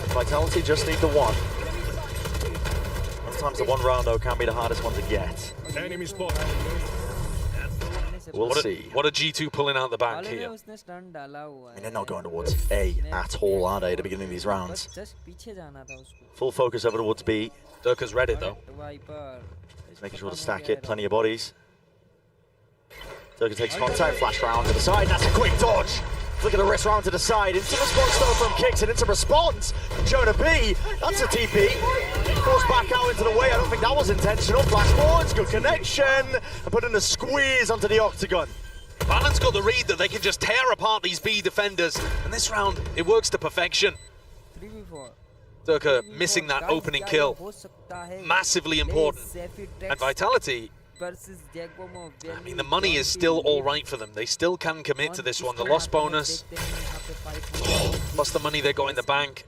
Vitality just need the one. Sometimes the one round though can be the hardest one to get. Enemy spot. We'll see. What are G2 pulling out the back here? I mean, they're not going towards A at all, are they, at the beginning of these rounds? Full focus over towards B. Durka's read it though. He's making sure to stack it, plenty of bodies. Durka takes contact, flash round to the side, that's a quick dodge! Flick of the wrist round to the side, into response though from Kicks, and into response from Jonah B. That's a TP. Forced back out into the way, I don't think that was intentional. Flash forwards, good connection, and put in a squeeze onto the octagon. Valen's got the read that they can just tear apart these B defenders, and this round, it works to perfection. Durka missing that opening kill, massively important. And Vitality, I mean, the money is still all right for them. They still can commit to this one. The loss bonus, plus the money they got in the bank.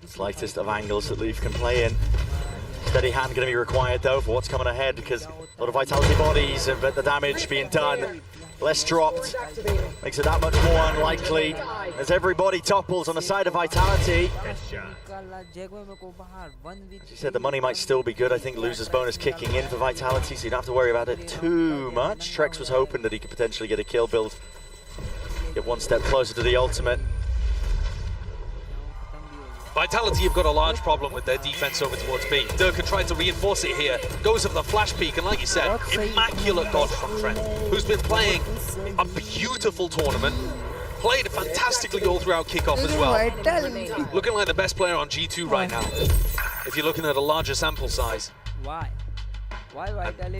Slightest of angles that Leaf can play in. Steady hand going to be required though for what's coming ahead, because a lot of Vitality bodies and the damage being done. Less dropped, makes it that much more unlikely as everybody topples on the side of Vitality. As you said, the money might still be good. I think loser's bonus kicking in for Vitality, so you don't have to worry about it too much. Trex was hoping that he could potentially get a kill build, get one step closer to the ultimate. Vitality have got a large problem with their defense over towards B. Durka tried to reinforce it here, goes for the flash peek, and like you said, immaculate dodge from Trent, who's been playing a beautiful tournament, played fantastically all throughout kickoff as well. Looking like the best player on G2 right now, if you're looking at a larger sample size. Why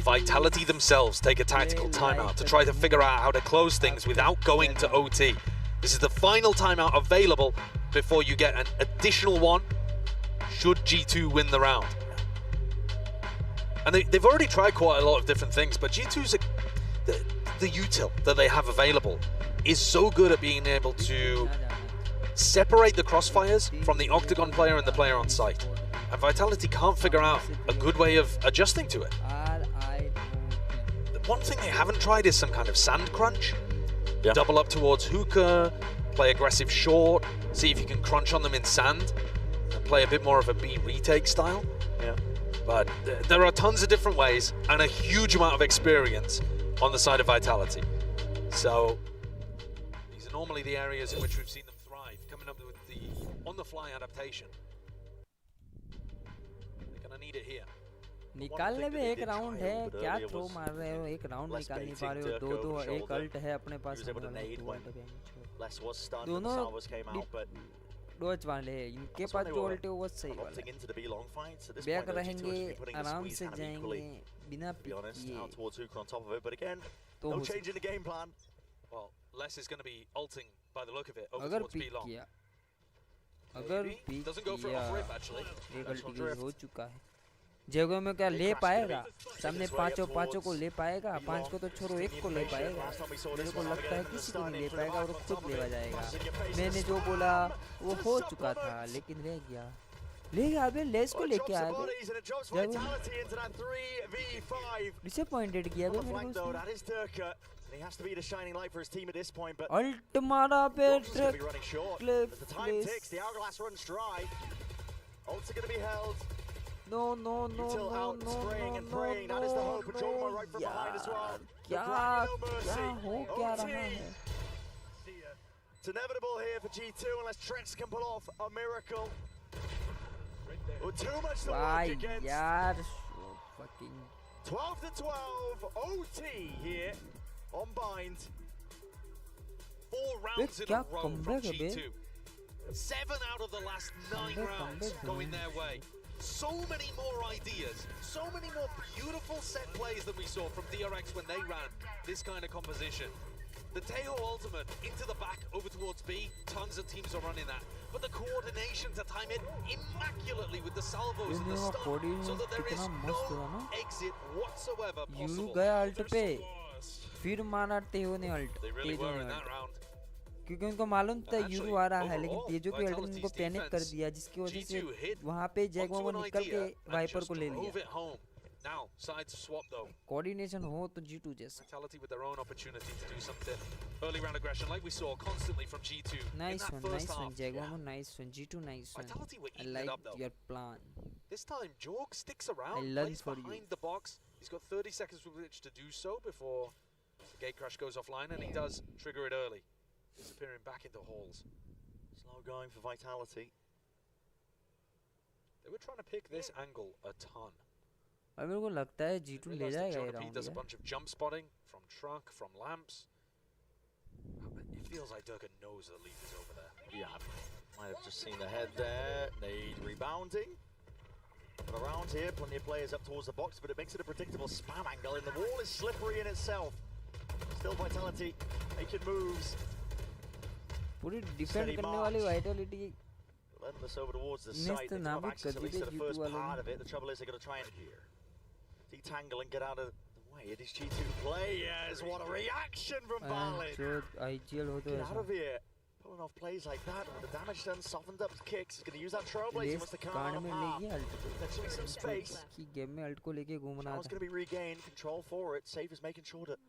Vitality themselves take a tactical timeout to try to figure out how to close things without going to OT. This is the final timeout available before you get an additional one should G2 win the round. And they've already tried quite a lot of different things, but G2's the util that they have available is so good at being able to separate the crossfires from the Octagon player and the player on site. And Vitality can't figure out a good way of adjusting to it. The one thing they haven't tried is some kind of sand crunch. Yeah. Double up towards Hookah, play aggressive short, see if you can crunch on them in sand, and play a bit more of a B retake style. Yeah. But there are tons of different ways and a huge amount of experience on the side of Vitality. So these are normally the areas in which we've seen them thrive, coming up with the on-the-fly adaptation. They're gonna need it here. निकालने में एक round है, क्या throw मार रहे हो, एक round निकाल नहीं पा रहे हो, दो एक अल्ट है अपने पास, दोनों डॉज वाले हैं, इनके पास जो अल्ट है वो सही वाला है, बैक रहेंगे, आराम से जाएंगे, बिना पिक किए, तो no change in the game plan. Well, Les is going to be ulting by the look of it over अगर towards पिक B long. किया, अगर pick Doesn't go for it off rip actually. किया, एक alt हो चुका है, जगह में क्या ले पाएगा, सामने पांचों को ले पाएगा, पांच को तो छोड़ो एक को ले पाएगा, मेरे को लगता है किसी को नहीं ले पाएगा और खुद लेवा जाएगा, मैंने जो बोला वो हो चुका था लेकिन रह गया, ले गया अबे, लेस को लेके आया अबे, डिसअपॉइंटेड किया अबे मेरे को, अल्ट मारा पे No, यार क्या हो क्या रहा है? It's inevitable here for G2 unless Trex can pull off a miracle. With too much to work against. यार fucking 12-12 OT here on Bind. 4 rounds in a row from G2. 7 out of the last 9 rounds going their way. So many more ideas, so many more beautiful set plays than we saw from DRX when they ran this kind of composition. The Tejo ultimate into the back over towards B, tons of teams are running that. But the coordination to time it immaculately with the salvos and the stun, so that there is no exit whatsoever possible. You गया alt पे, फिर मारा टेहो ने alt, They really were in that round. क्योंकि उनको मालूम था euro आ रहा है, लेकिन तेजो की अल्ट ने उनको पैनिक कर दिया, जिसकी वजह से वहाँ पे जैगवा वो निकल के वाइपर को ले लिया। Now, sides swap though. Coordination हो तो G2 जैसा. Vitality with their own opportunity to do something. Early round aggression like we saw constantly from G2. Nice one, Jaguar, nice one, G2, nice one. Vitality were I eating like it up though. your plan. This time, Jorg sticks around, I learned plays for behind you. the box. He's got 30 seconds with which to do so before the gate crash goes offline, and he does trigger it early, disappearing back into halls. Slow going for Vitality. They were trying to pick this angle a ton. अब मेरे को लगता है G2 ले जाएगा ये He does a round. bunch of jump spotting from truck, from lamps. It feels like Durka knows the lead is over there. Yeah, might have just seen the head there. Need rebounding. But around here, plenty of players up towards the box, but it makes it a predictable spam angle, and the wall is slippery in itself. Still Vitality making moves. पूरी defend करने वाली Vitality Relentless over towards the side. They have access at least to the first part of it. The trouble is they're going to try and detangle and get out of the way. It is G2 players. What a reaction from Balin. IGL हो तो Get out of here. Pulling off plays like that with the damage done, softened up kicks. He's going to use that trailblazer. He wants to calm him out. Potentially some space. कि game में alt को लेके घूमना था। Now going to be regained control for it. Safe is making sure that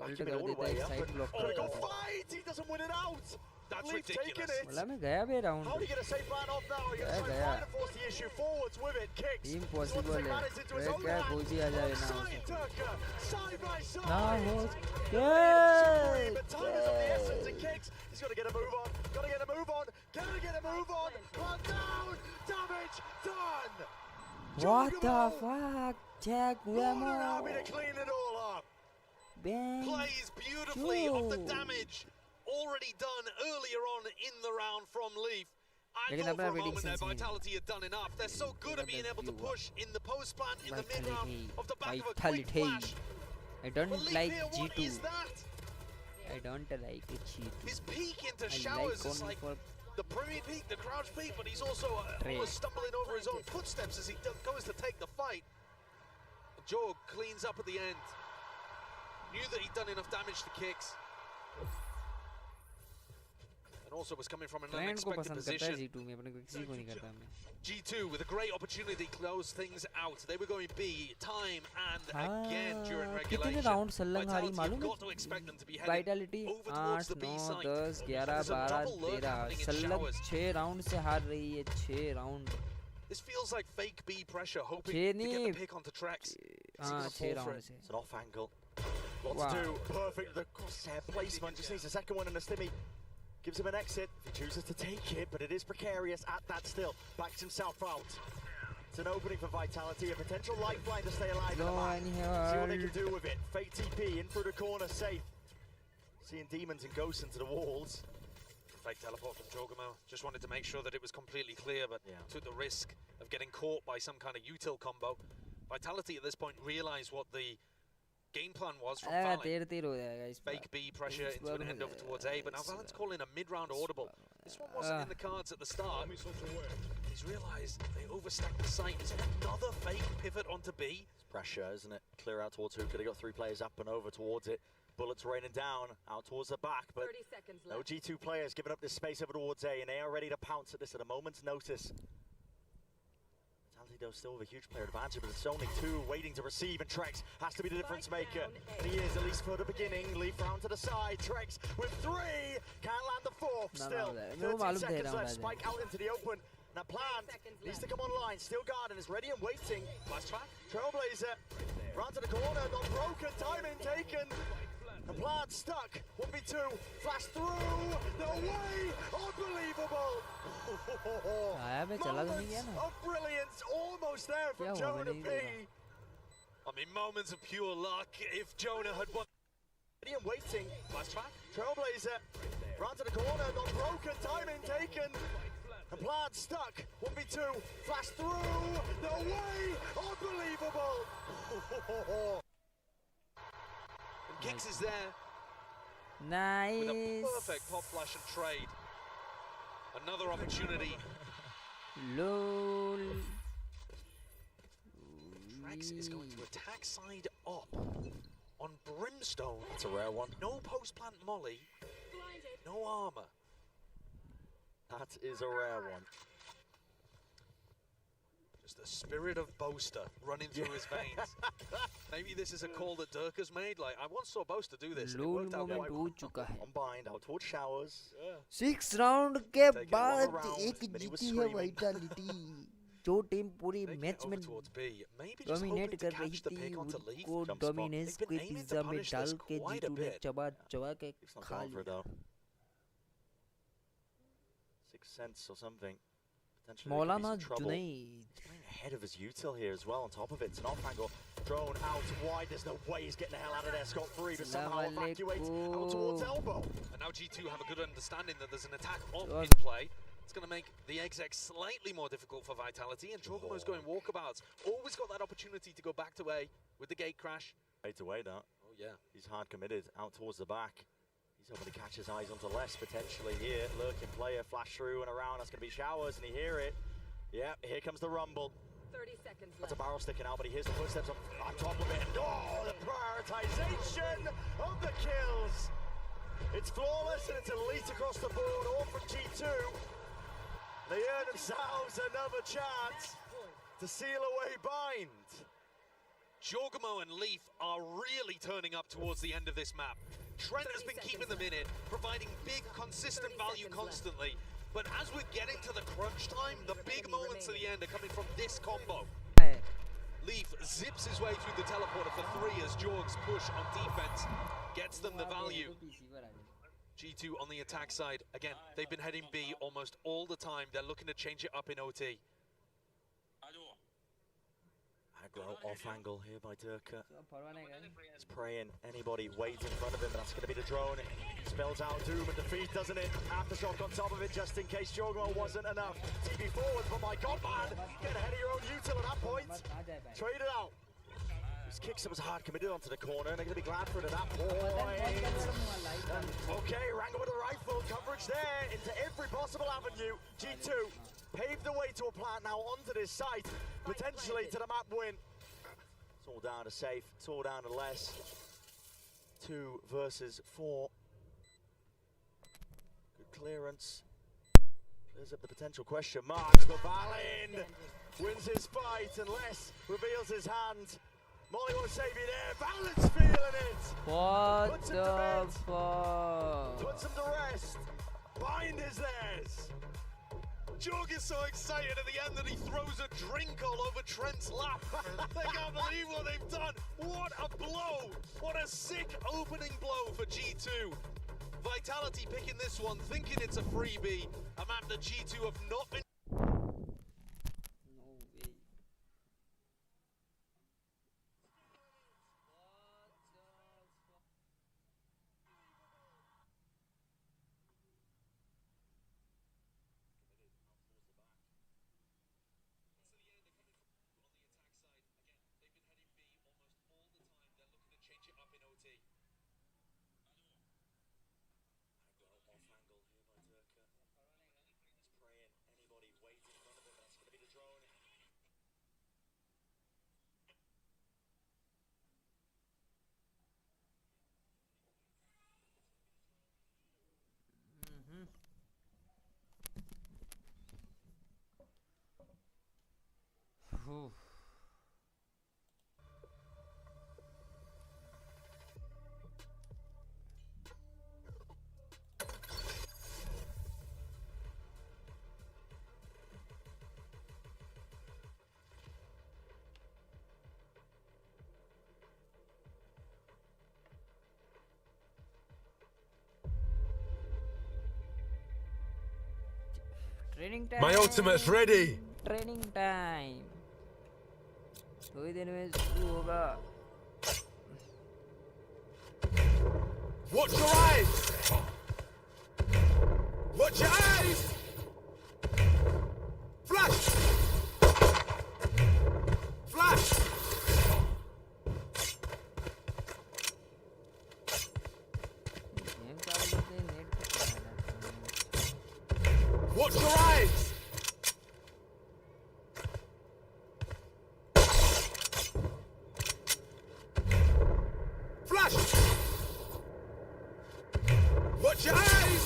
अल्ट कर देता है, साइड ब्लॉक कर देता है। fight! He doesn't win it out. That's Leaf ridiculous. बोला मैं गया बे round. How do you get a safe man off now? You're going to try and force the issue forwards with it. Kicks. Impossible है। मैं क्या कोई भी आ जाए ना। Side by side. ना हो। But time is of the essence and Kicks. He's got to get a move on. Got to get a move on. Got to get a move on. One down. Damage done. What the fuck? Jack More than happy to clean it all up. Bang. Plays beautifully off the damage already done earlier on in the round from Leaf. I thought for a moment that Vitality had done enough. They're so good at being able to push in the post plant in the mid round off the back of a quick flash. I don't like What is G2. that? I don't like G2. His peek into I showers like is only like for the premier peek, the crouch peek, but he's also almost stumbling over his own footsteps as he goes to take the fight. Jorg cleans up at the end. Knew that he'd done enough damage to Kicks. And also was coming from an unexpected position. G2 में अपने को किसी को नहीं करता मैं। G2 with a great opportunity to close things out. They were going B time and again during regulation. कितने round सल्लंग हारी मालूम got to expect them to be है? heading Vitality over towards 8, the B 9, side. 10, 11, 12, 13 सल्लंग 6 round से हार रही है 6 round. This feels like fake B pressure, hoping छह to get नहीं the pick onto Trex. हाँ 6 राउंड से It's an off angle. What to do? Perfect. The crosshair placement. Just needs a second one and a stimmy. Gives him an exit. He chooses to take it, but it is precarious at that still. Backs himself out. It's an opening for Vitality, a potential lifeline to stay alive. No one here. See what they can do with it. Fake TP in through the corner, safe. Seeing demons and ghosts into the walls. Fake teleport from Jorgamo. Just wanted to make sure that it was completely clear, but took the risk of getting caught by some kind of util combo. Vitality at this point realized what the game plan was from Valen. Fake B pressure into an end over towards A, but now Valen's calling a mid-round audible. This one wasn't in the cards at the start. He's realized they overstacked the site. Is another fake pivot onto B? It's pressure, isn't it? Clear out towards Hookah. They got 3 players up and over towards it. Bullets raining down out towards the back, but 30 seconds no left. G2 players giving up this space over towards A, and they are ready to pounce at this at a moment's notice. Vitality still with a huge player advantage, but it's only 2 waiting to receive, and Trex has to be the difference maker. And he is, at least for the beginning. Leaf round to the side. Trex with 3. Can't land the 4th. Still, 13 seconds left. Spike out into the open. Now Plant needs to come online. Still Garden is ready and waiting. Last track. Trailblazer round to the corner. Not broken. Timing taken. And Plant stuck. 1v2. Flash through. No way. Unbelievable. Moments of brilliance. Almost there from Jonah P. I mean, moments of pure luck. If Jonah had won. Ready and waiting. Last track. Trailblazer round to the corner. Not broken. Timing taken. And Plant stuck. 1v2. Flash through. No way. Unbelievable. And Giggs is there Nice. with a perfect pop flash and trade. Another opportunity. LOL. Trex is going to attack side up on Brimstone. That's a rare one. No post-plant molly. No armor. That is a rare one. Just the spirit of Boaster running through his veins. Maybe this is a call that Durka's made. Like, I once saw Boaster do this. And it worked out quite well. Combined out towards Showers. 6 round के बाद एक जीती है Vitality जो team पूरी match में dominate कर रही थी उनको डोमिनेंस को पिज्जा में डाल के जीतू ने चबा चबा के खा लिया Sense or something. Maulana Junaid ahead of his util here as well. On top of it, it's an off angle. Drone out wide. There's no way he's getting the hell out of there. Scot free, but somehow evacuates out towards elbow. And now G2 have a good understanding that there's an attack in play. It's going to make the exec slightly more difficult for Vitality, and Chocomo's going walkabouts. Always got that opportunity to go back to A with the gate crash. Fades away that. Oh yeah. He's hard committed out towards the back. He's hoping to catch his eyes onto less potentially here. Lurking player, flash through and around. That's going to be Showers, and you hear it. Yeah, here comes the rumble. 30 seconds left. That's a barrel sticking out, but he hears the footsteps on top of it. Oh, the prioritization of the kills. It's flawless, and it's elite across the board, all from G2. They earn themselves another chance to seal away Bind. Jorgamo and Leaf are really turning up towards the end of this map. Trent has been keeping them in it, providing big, consistent value constantly. But as we're getting to the crunch time, the big moments at the end are coming from this combo. Leaf zips his way through the teleporter for 3 as Jorg's push on defense gets them the value. G2 on the attack side. Again, they've been heading B almost all the time. They're looking to change it up in OT. Aggro off angle here by Durka. He's praying anybody waits in front of him, but that's going to be the drone. It spells out doom and defeat, doesn't it? Aftershock on top of it, just in case Jorgamo wasn't enough. TP forwards, but my god, man! Get ahead of your own util at that point. Trade it out. His kicks was hard committed onto the corner, and they're going to be glad for it at that point. Okay, Rango with a rifle, coverage there into every possible avenue. G2 paved the way to a plant now onto this site, potentially to the map win. It's all down to safe, it's all down to less. 2 versus 4. Good clearance. Clears up the potential question marks, but Valen wins his fight and Les reveals his hand. Molly will save you there. Valen's feeling it. What the fuck? Puts him to rest. Bind is theirs. Jorg is so excited at the end that he throws a drink all over Trent's lap. They can't believe what they've done. What a blow. What a sick opening blow for G2. Vitality picking this one, thinking it's a freebie. A map that G2 have not been... No way. Change it up in OT. Off angle here by Durka. He's praying. Anybody wait in front of him. That's going to be the drone. Whew. Training time. My ultimate's ready. Training time. थोड़ी देर में शुरू होगा. Watch your eyes! Watch your eyes! Flash! Flash! Game चालू करते हैं net पे चलाना. Watch your eyes! Flash! Watch your eyes!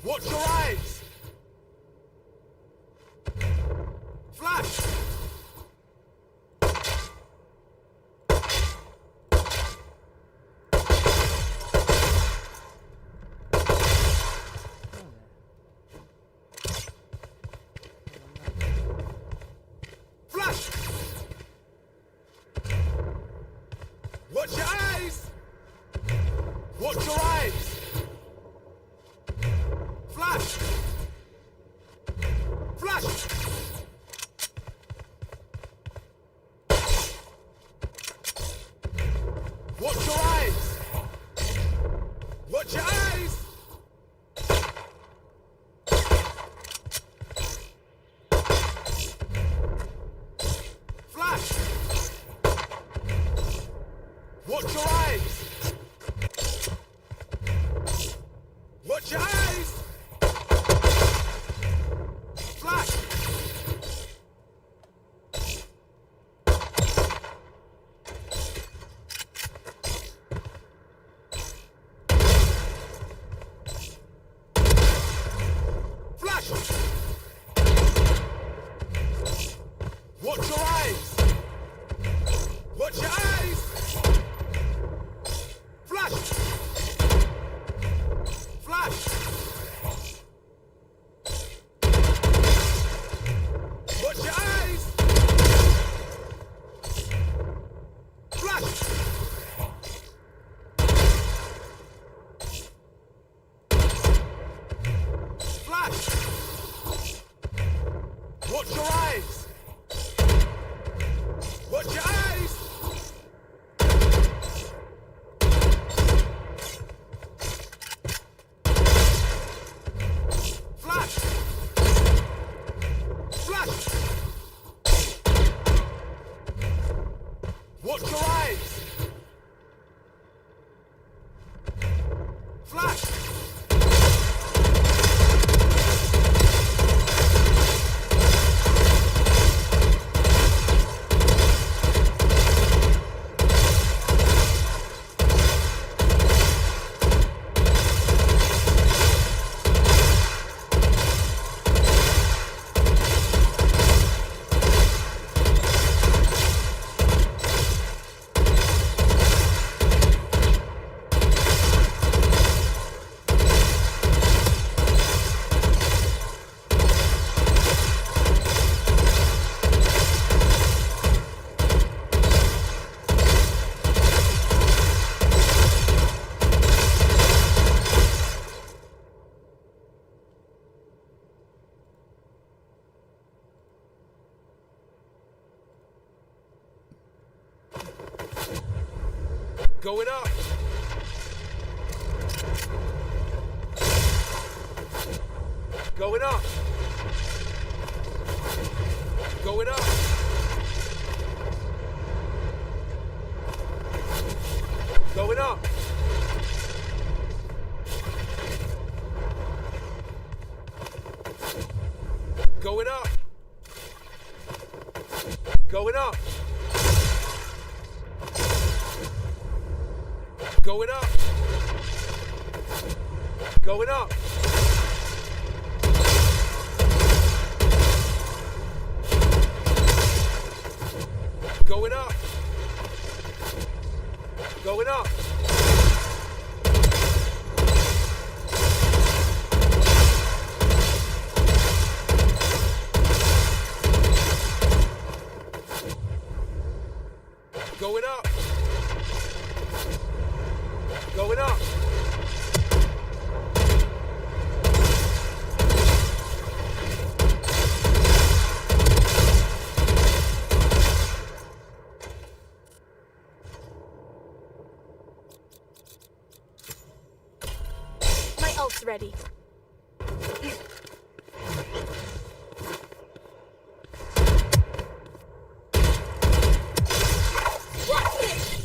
Watch your eyes! Flash! Flash! Watch your eyes! Watch your eyes! Flash! Flash! Watch your eyes! Watch your eyes! Flash! Watch your eyes! Watch your eyes! Flash! Flash! Watch your eyes! Watch your eyes! Flash! Flash! Watch your eyes! Flash! Flash! Watch your eyes! Watch your eyes! Flash! Flash! Watch your eyes! Flash! Going up. Going up. Going up. Going up. Going up. Going up. Going up. Going up. Going up. Going up. Going up. Going up. My ult's ready. Watch this!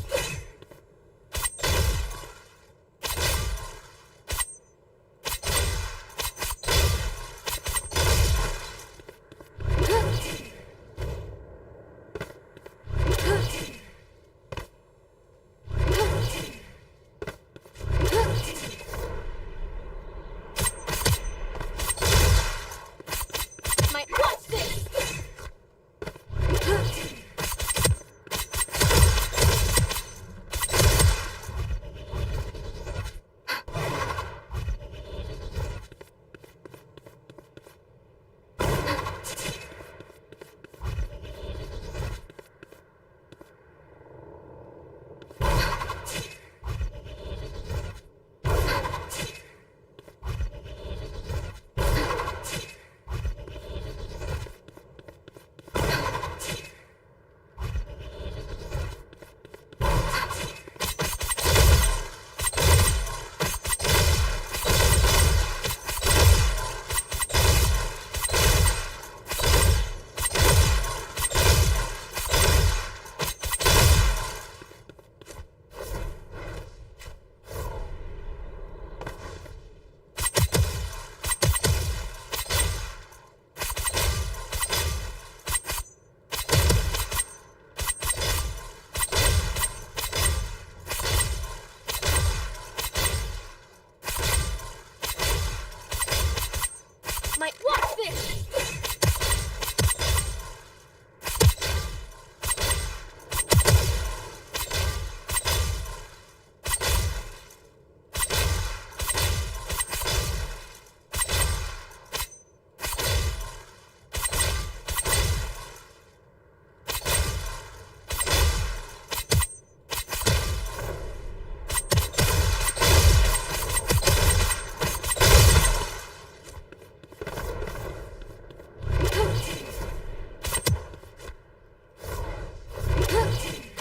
My watch this!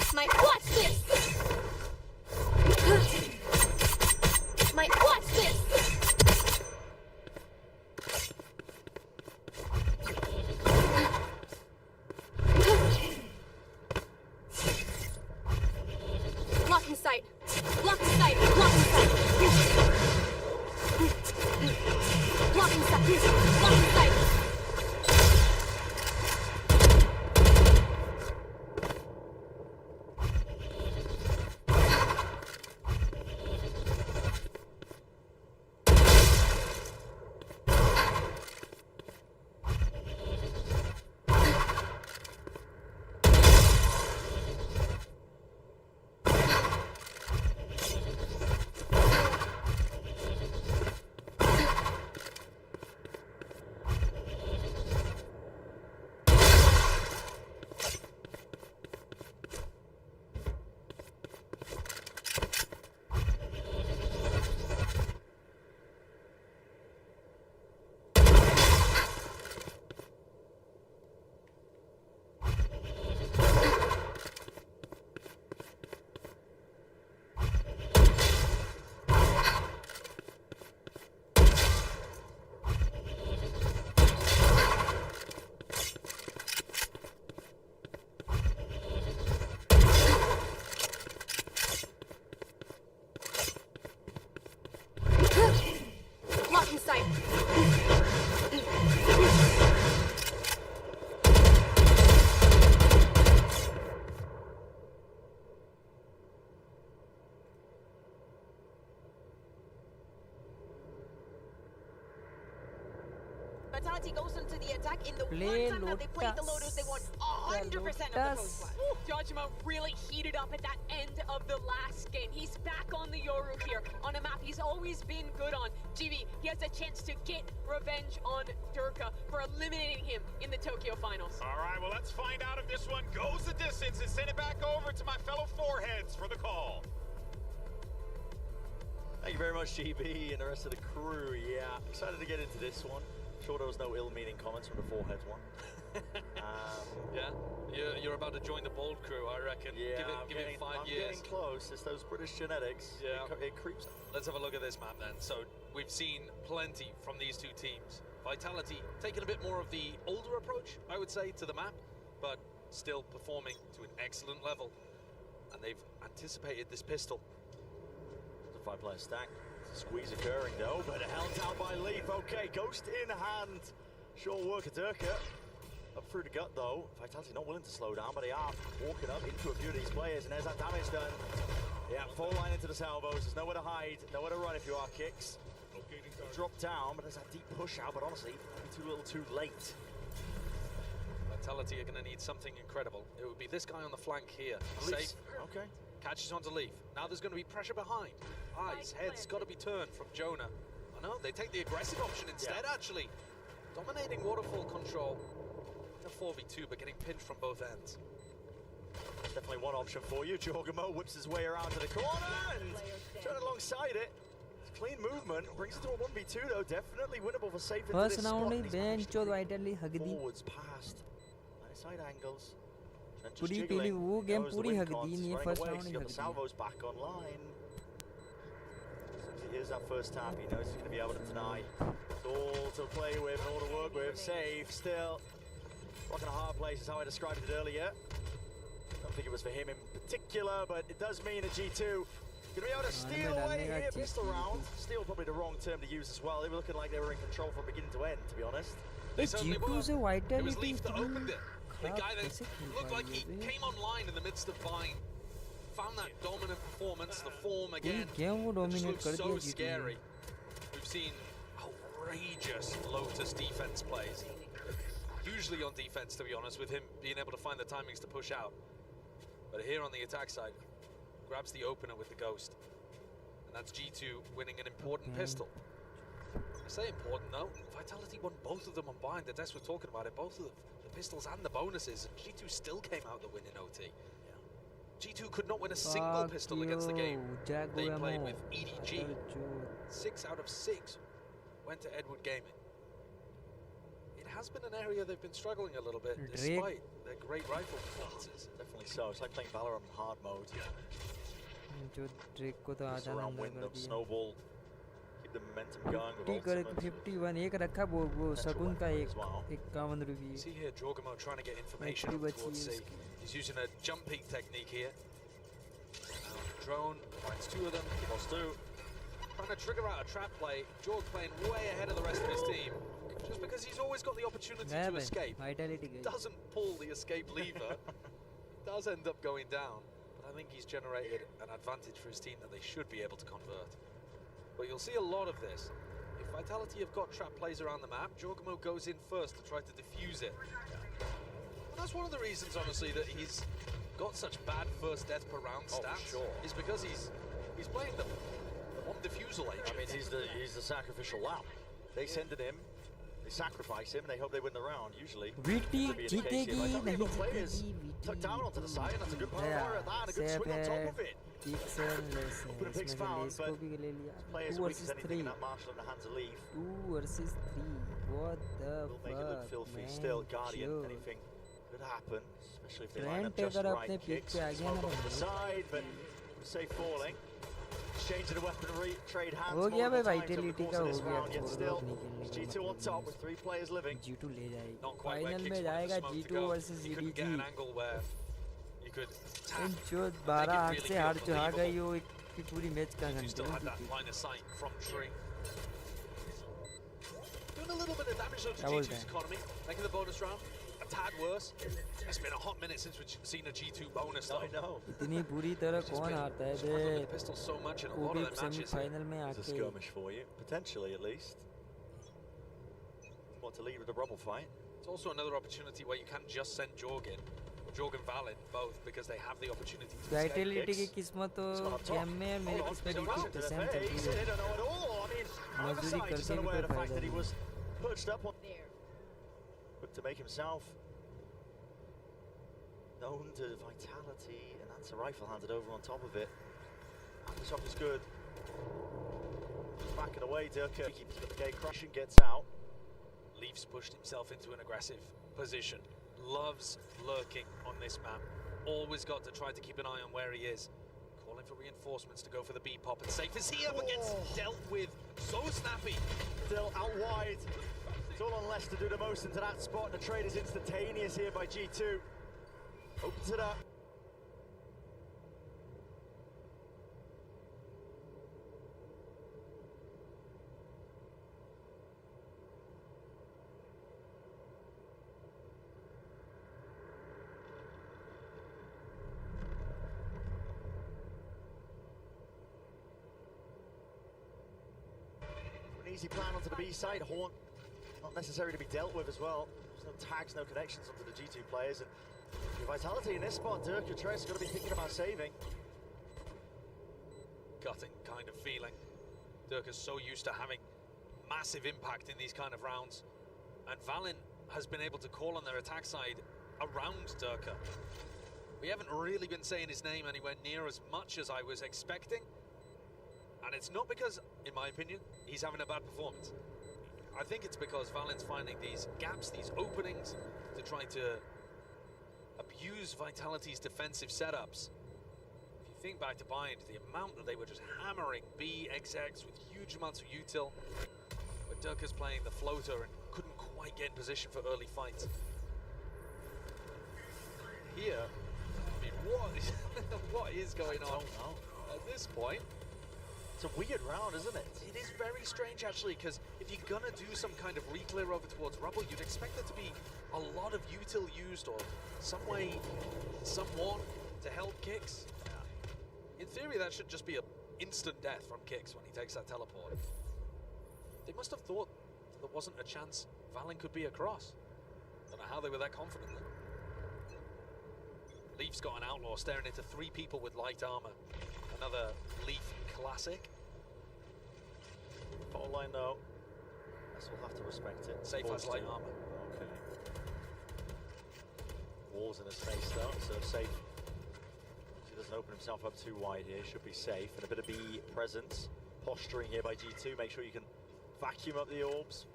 My watch this! My watch this! My watch this! Lock in sight! Lock in sight! Lock in sight! Lock in sight! Lock in sight! Vitality goes into the attack in the Play one time that they played the Lotus. Lotus, they won 100% of the Lotus. post. Judgment really heated up at that end of the last game. He's back on the Yoru here on a map he's always been good on. GB, he has a chance to get revenge on Durka for eliminating him in the Tokyo finals. All right, well, let's find out if this one goes the distance and send it back over to my fellow foreheads for the call. Thank you very much, GB, and the rest of the crew. Yeah, excited to get into this one. Sure there was no ill-meaning comments from the foreheads one. Yeah, you're about to join the bold crew, I reckon. Yeah, give it 5 years. I'm getting close. It's those British genetics. Yeah. It creeps. Let's have a look at this map then. So we've seen plenty from these two teams. Vitality taking a bit more of the older approach, I would say, to the map, but still performing to an excellent level. And they've anticipated this pistol. The 5-player stack. Squeeze occurring though, but held down by Leaf. Okay, Ghost in hand. Sure work at Durka. Up through the gut though. Vitality not willing to slow down, but they are walking up into a few of these players, and there's that damage done. Yeah, full line into the salvos. There's nowhere to hide, nowhere to run if you are Kicks. Drop down, but there's that deep push out, but honestly, maybe too little too late. Vitality are going to need something incredible. It would be this guy on the flank here. Safe. Okay. Catches onto Leaf. Now there's going to be pressure behind. Eyes, heads got to be turned from Jonah. I know, they take the aggressive option instead, actually. Dominating waterfall control. A 4v2, but getting pinched from both ends. Definitely one option for you. Jorgamo whips his way around to the corner and turning alongside it. Clean movement, brings it to a 1v2 though, definitely winnable for safe into this First spot. round bench चोद Vitality हग दी Forwards past, side angles. पूरी पीली वो game पूरी हग दी नहीं है first round he hug the Salvo's back online. Here's that first tap, he knows he's going to be able to deny. It's all to play with, all to work with, safe still. Rock in a hard place is how I described it earlier. Don't think it was for him in particular, but it does mean a G2 going to be able to steal away here, pistol round. Steal probably the wrong term to use as well. They were looking like they were in control from beginning to end, to be honest. They certainly were. It was Leaf that opened it. The guy that looked like he came online in the midst of Vine. Found that dominant performance, the form again. It just looks so scary. We've seen outrageous Lotus defense plays. Usually on defense, to be honest, with him being able to find the timings to push out. But here on the attack side, grabs the opener with the Ghost. And that's G2 winning an important pistol. I say important though, Vitality won both of them on Bind. The Des were talking about it, both of the pistols and the bonuses, and G2 still came out the win in OT. G2 could not win a single pistol against the game they played with EDG. 6 out of 6 went to Edward Gaming. It has been an area they've been struggling a little bit, despite their great rifle performances. Definitely so. It's like playing Valorant in hard mode. Just around window, snowball, keep the momentum going. 51 एक रखा वो शगुन का एक 51 रुपये. See here, Jorgamo trying to get information towards C. He's using a jump peek technique here. Drone finds 2 of them. Lost 2. Trying to trigger out a trap play. Jorg playing way ahead of the rest of his team. Just because he's always got the opportunity to escape. Doesn't pull the escape lever. Does end up going down. But I think he's generated an advantage for his team that they should be able to convert. But you'll see a lot of this. If Vitality have got trap plays around the map, Jorgamo goes in first to try to defuse it. And that's one of the reasons, honestly, that he's got such bad first death per round stats. Is because he's playing the one defusal agent. I mean, he's the sacrificial lamb. They send it him, they sacrifice him, and they hope they win the round, usually. VT जीतेगी नहीं जीतेगी. Tucked down onto the side, and that's a good power at that, and a good swing on top of it. Pixel Picks found, but players weak as anything in that Marshall in the hands of Leaf. 2 versus 3. What the Will make it look filthy. fuck, Still, man? Guardian, anything could happen, especially if they line up Trent just अगर right. अपने pick Kicks, पे आ गया ना smoke off the side, but safe falling. Exchanging the weaponry, trade hands. हो गया भाई multiple times over the Vitality course का of हो this गया round, yet छोड़ दो still, अपनी खेलने का G2 on top with 3 players living. G2 ले जाएगी Not quite where final Kicks में wanted the जाएगा smoke to G2 go. versus He couldn't get an EDG angle where you could tap. जो 12-8 से हार जो आ गई वो एक पूरी मैच का You still had that line of sight from Tree. Doing a little bit of damage though to G2's economy, making the bonus round a tad worse. It's been a hot minute since we've seen a G2 bonus though. I know. इतनी बुरी तरह कौन हारता है Struggling with the pistol so much in a lot of their matches. Semifinal में It's a आके skirmish for you, potentially at least. spot to lead with the rubble fight. It's also another opportunity where you can't just send Jorgen or Jorgen Valin both because they have the opportunity to escape. Vitality की किस्मत तो game में मेरी किस्मत भी कुछ same चल रही है मजदूरी करके भी कोई फायदा नहीं Look to make himself known to Vitality, and that's a rifle handed over on top of it. This off is good. Backing away, Durka keeps the gate crushing, gets out. Leaf's pushed himself into an aggressive position. Loves lurking on this map. Always got to try to keep an eye on where he is. Calling for reinforcements to go for the B pop, and Safe is here but gets dealt with so snappy. Still out wide. It's all on Les to do the most into that spot. The trade is instantaneous here by G2. Opens it up. An easy plan onto the B side. Horn not necessary to be dealt with as well. There's no tags, no connections onto the G2 players, and Vitality in this spot, Durka Trey's got to be thinking about saving. Gutting kind of feeling. Durka's so used to having massive impact in these kind of rounds, and Valin has been able to call on their attack side around Durka. We haven't really been saying his name anywhere near as much as I was expecting, and it's not because, in my opinion, he's having a bad performance. I think it's because Valin's finding these gaps, these openings, to try to abuse Vitality's defensive setups. If you think back to Bind, the amount that they were just hammering B, XX with huge amounts of util, but Durka's playing the floater and couldn't quite get in position for early fights. Here, I mean, what is going on at this point? It's a weird round, isn't it? It is very strange, actually, because if you're gonna do some kind of re-clear over towards rubble, you'd expect there to be a lot of util used, or some way, someone to help Kicks. In theory, that should just be an instant death from Kicks when he takes that teleport. They must have thought that there wasn't a chance Valin could be across. Don't know how they were that confident then. Leaf's got an outlaw staring into 3 people with light armor. Another Leaf classic. Bottom line though, guess we'll have to respect it. Safe has light armor. Okay. Walls in his face though, so Safe. He doesn't open himself up too wide here, should be safe. And a bit of B presence. Posturing here by G2, make sure you can vacuum up the orbs.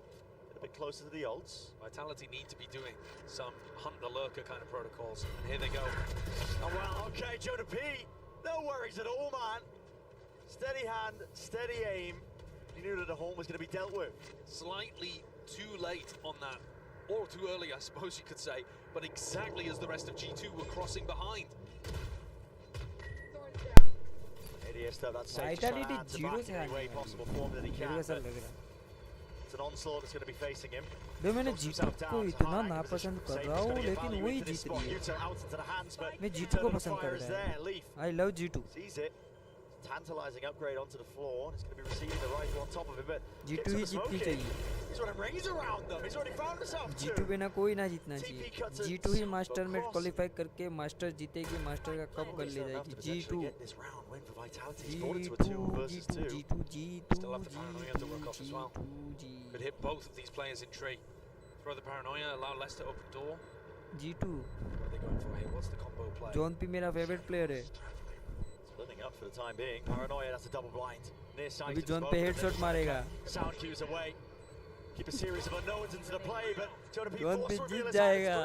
Get a bit closer to the ults. Vitality need to be doing some hunt the lurker kind of protocols, and here they go. Oh well, okay, Jonah P. No worries at all, man. Steady hand, steady aim. You knew that the horn was going to be dealt with. Slightly too late on that, or too early, I suppose you could say, but exactly as the rest of G2 were crossing behind. ADS though, that's safe. Vitality 0 से any way possible form that he can. It's an onslaught that's going to be facing him. मैं मैंने G2 को इतना नापसंद कर रहा हूँ, लेकिन वही जीत रही है. मैं G2 को पसंद कर रहा हूँ. I love G2. Sees it. Tantalizing upgrade onto the floor, and it's going to be receiving the rifle on top of it, but G2 ही जीतनी चाहिए. He's running rings around them. He's already found himself two. G2 बिना कोई ना जीतना चाहिए. G2 ही master में qualify करके master जीतेगी, master का कप कर ले जाएगी. G2. Still have the paranoia to work off as well. Could hit both of these players in tree. Throw the paranoia, allow Les to open door. G2. What are they going for here? What's the combo play? John P मेरा favorite player है. Splitting up for the time being. Paranoia, that's a double blind. Near sight. अभी John पे headshot मारेगा. Sound cues away. Keep a series of unknowns into the play, but John P जीत जाएगा.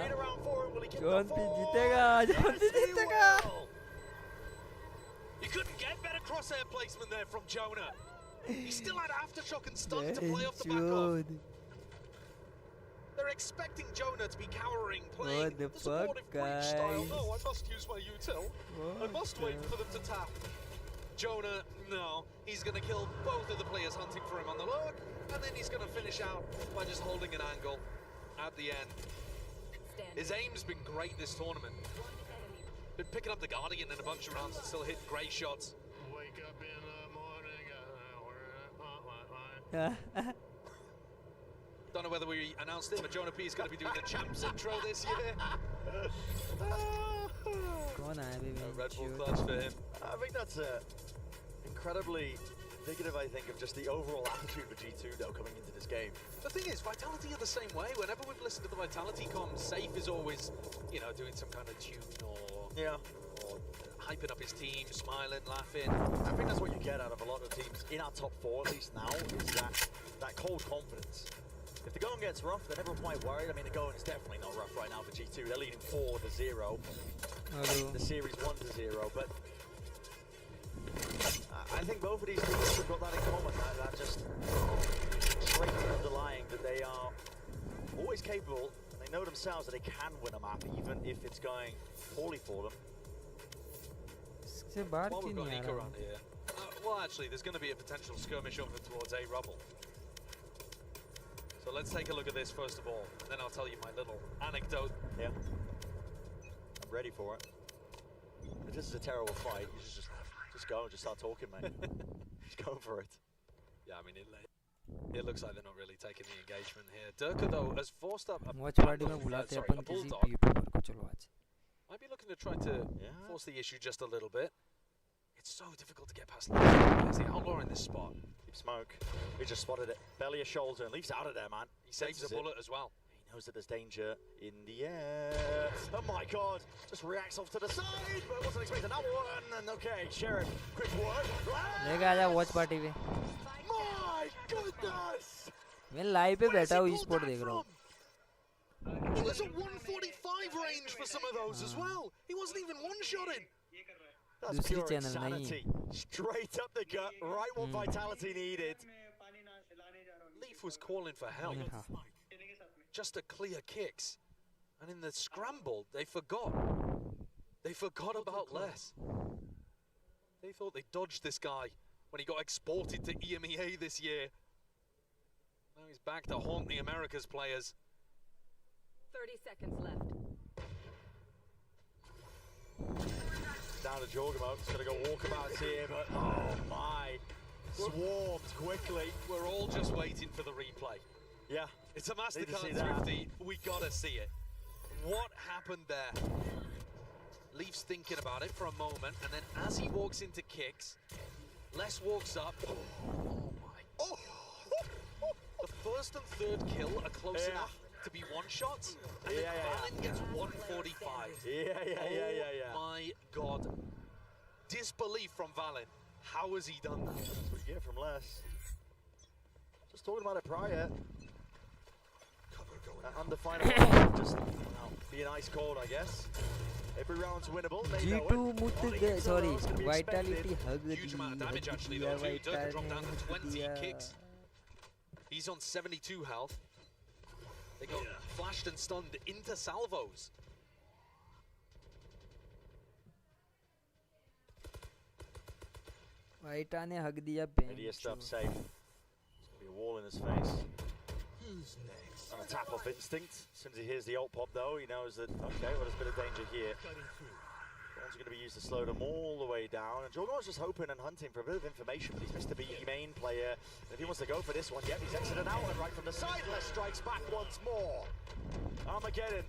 John P जीतेगा. John P जीतेगा. You couldn't get better crosshair placement there from Jonah. He still had aftershock and stun to play off the back of. They're expecting Jonah to be cowering, playing the supportive breach style. No, I must use my util. I must wait for them to tap. Jonah, no. He's going to kill both of the players hunting for him on the lurk, and then he's going to finish out by just holding an angle at the end. His aim's been great this tournament. Been picking up the Guardian in a bunch of rounds and still hitting great shots. Wake up in the morning. Don't know whether we announced it, but Jonah P is going to be doing the champs intro this year. कौन आया बे A Red Bull bench clutch for him. I think that's incredibly indicative, I think, of just the overall attitude of G2, though, coming into this game. The thing is, Vitality are the same way. Whenever we've listened to the Vitality comms, Safe is always, you know, doing some kind of tune or hyping up his team, smiling, laughing. I think that's what you get out of a lot of teams in our top 4, at least now, is that cold confidence. If the going gets rough, they're never quite worried. I mean, the going is definitely not rough right now for G2. They're leading 4-0. The series 1-0, but I think both of these teams have got that in common. That just trait underlying that they are always capable, and they know themselves that they can win a map, even if it's going poorly for them. से बाहर While क्यों we've got नहीं आ Nico रहा around here, well, actually, there's going to be a potential skirmish over towards A rubble. So let's take a look at this first of all, and then I'll tell you my little anecdote. Yeah, I'm ready for it. If this is a terrible fight, you just go and just start talking, mate. Just go for it. Yeah, I mean, it looks like they're not really taking the engagement here. Durka, though, has forced up a watch party में बुलाते हैं अपन किसी bulldog. YouTuber को चलो आज Might be looking to try to force the issue just a little bit. It's so difficult to get past the outlaw in this spot. Deep smoke. He just spotted it. Belly or shoulder and leaves out of there, man. He saves a bullet as well. He knows that there's danger in the air. Oh my god. Just reacts off to the side, but wasn't expecting that one. And okay, Sheriff, quick work. लेके आ जा watch party पे My goodness! मैं live पे बैठा हूँ e-sport देख रहा हूँ He was at 145 range for some of those as well. He wasn't even one-shotting. That's pure insanity. Straight up the gut, right what Vitality needed. Leaf was calling for help. Just to clear kicks. And in the scramble, they forgot. They forgot about Les. They thought they dodged this guy when he got exported to EMEA this year. Now he's back to haunt the Americas players. 30 seconds left. Down to Jorgamo, he's going to go walkabouts here, but oh my. Swarmed quickly. We're all just waiting for the replay. Yeah. It's a MasterCard Thrifty. We gotta see it. What happened there? Leaf's thinking about it for a moment, and then as he walks into kicks, Les walks up. Oh my. Oh! The first and third kill are close enough to be one shots, and then Valin gets 145. Yeah. Oh my god. Disbelief from Valin. How has he done that? That's what you get from Les. Just talking about it prior. And the final just being ice cold, I guess. Every round's winnable. G2 मुत गए, sorry, Vitality hug Huge amount of damage actually though too. Durka dropped down to 20 kicks. He's on 72 health. They got flashed and stunned into salvos. वाइटा ने हग दिया Idiot up safe. There's gonna be a wall in his face. Who's next? And a tap off instinct. As soon as he hears the ult pop though, he knows that, okay, well, there's a bit of danger here. Drones are going to be used to slow them all the way down. And Jorgo's just hoping and hunting for a bit of information, but he's Mr. B main player. And if he wants to go for this one, he's exited out and right from the side. Les strikes back once more. Armageddon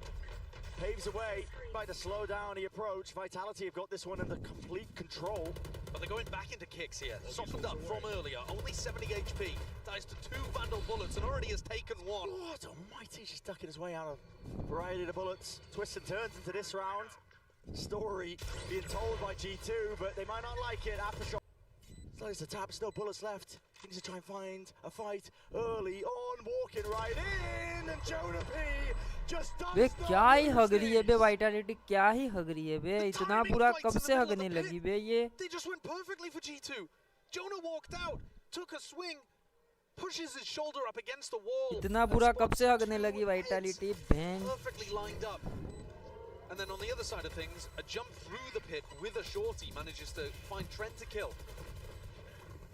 paves the way by the slow down the approach. Vitality have got this one under complete control. But they're going back into kicks here. Softened up from earlier. Only 70 HP. Dies to 2 Vandal bullets and already has taken 1. What almighty, just ducking his way out of a variety of bullets. Twists and turns into this round. Story being told by G2, but they might not like it. Aftershock starts to tap, still bullets left. He needs to try and find a fight early on, walking right in, and Jonah P just does बे क्या ही हग रही है बे Vitality, क्या ही हग रही है बे, इतना बुरा कब से हगने लगी बे ये. They just went perfectly for G2. Jonah walked out, took a swing, pushes his shoulder up against the wall. इतना बुरा कब से हगने लगी Vitality, बहन. Perfectly lined up. And then on the other side of things, a jump through the pit with a shorty manages to find Trent to kill.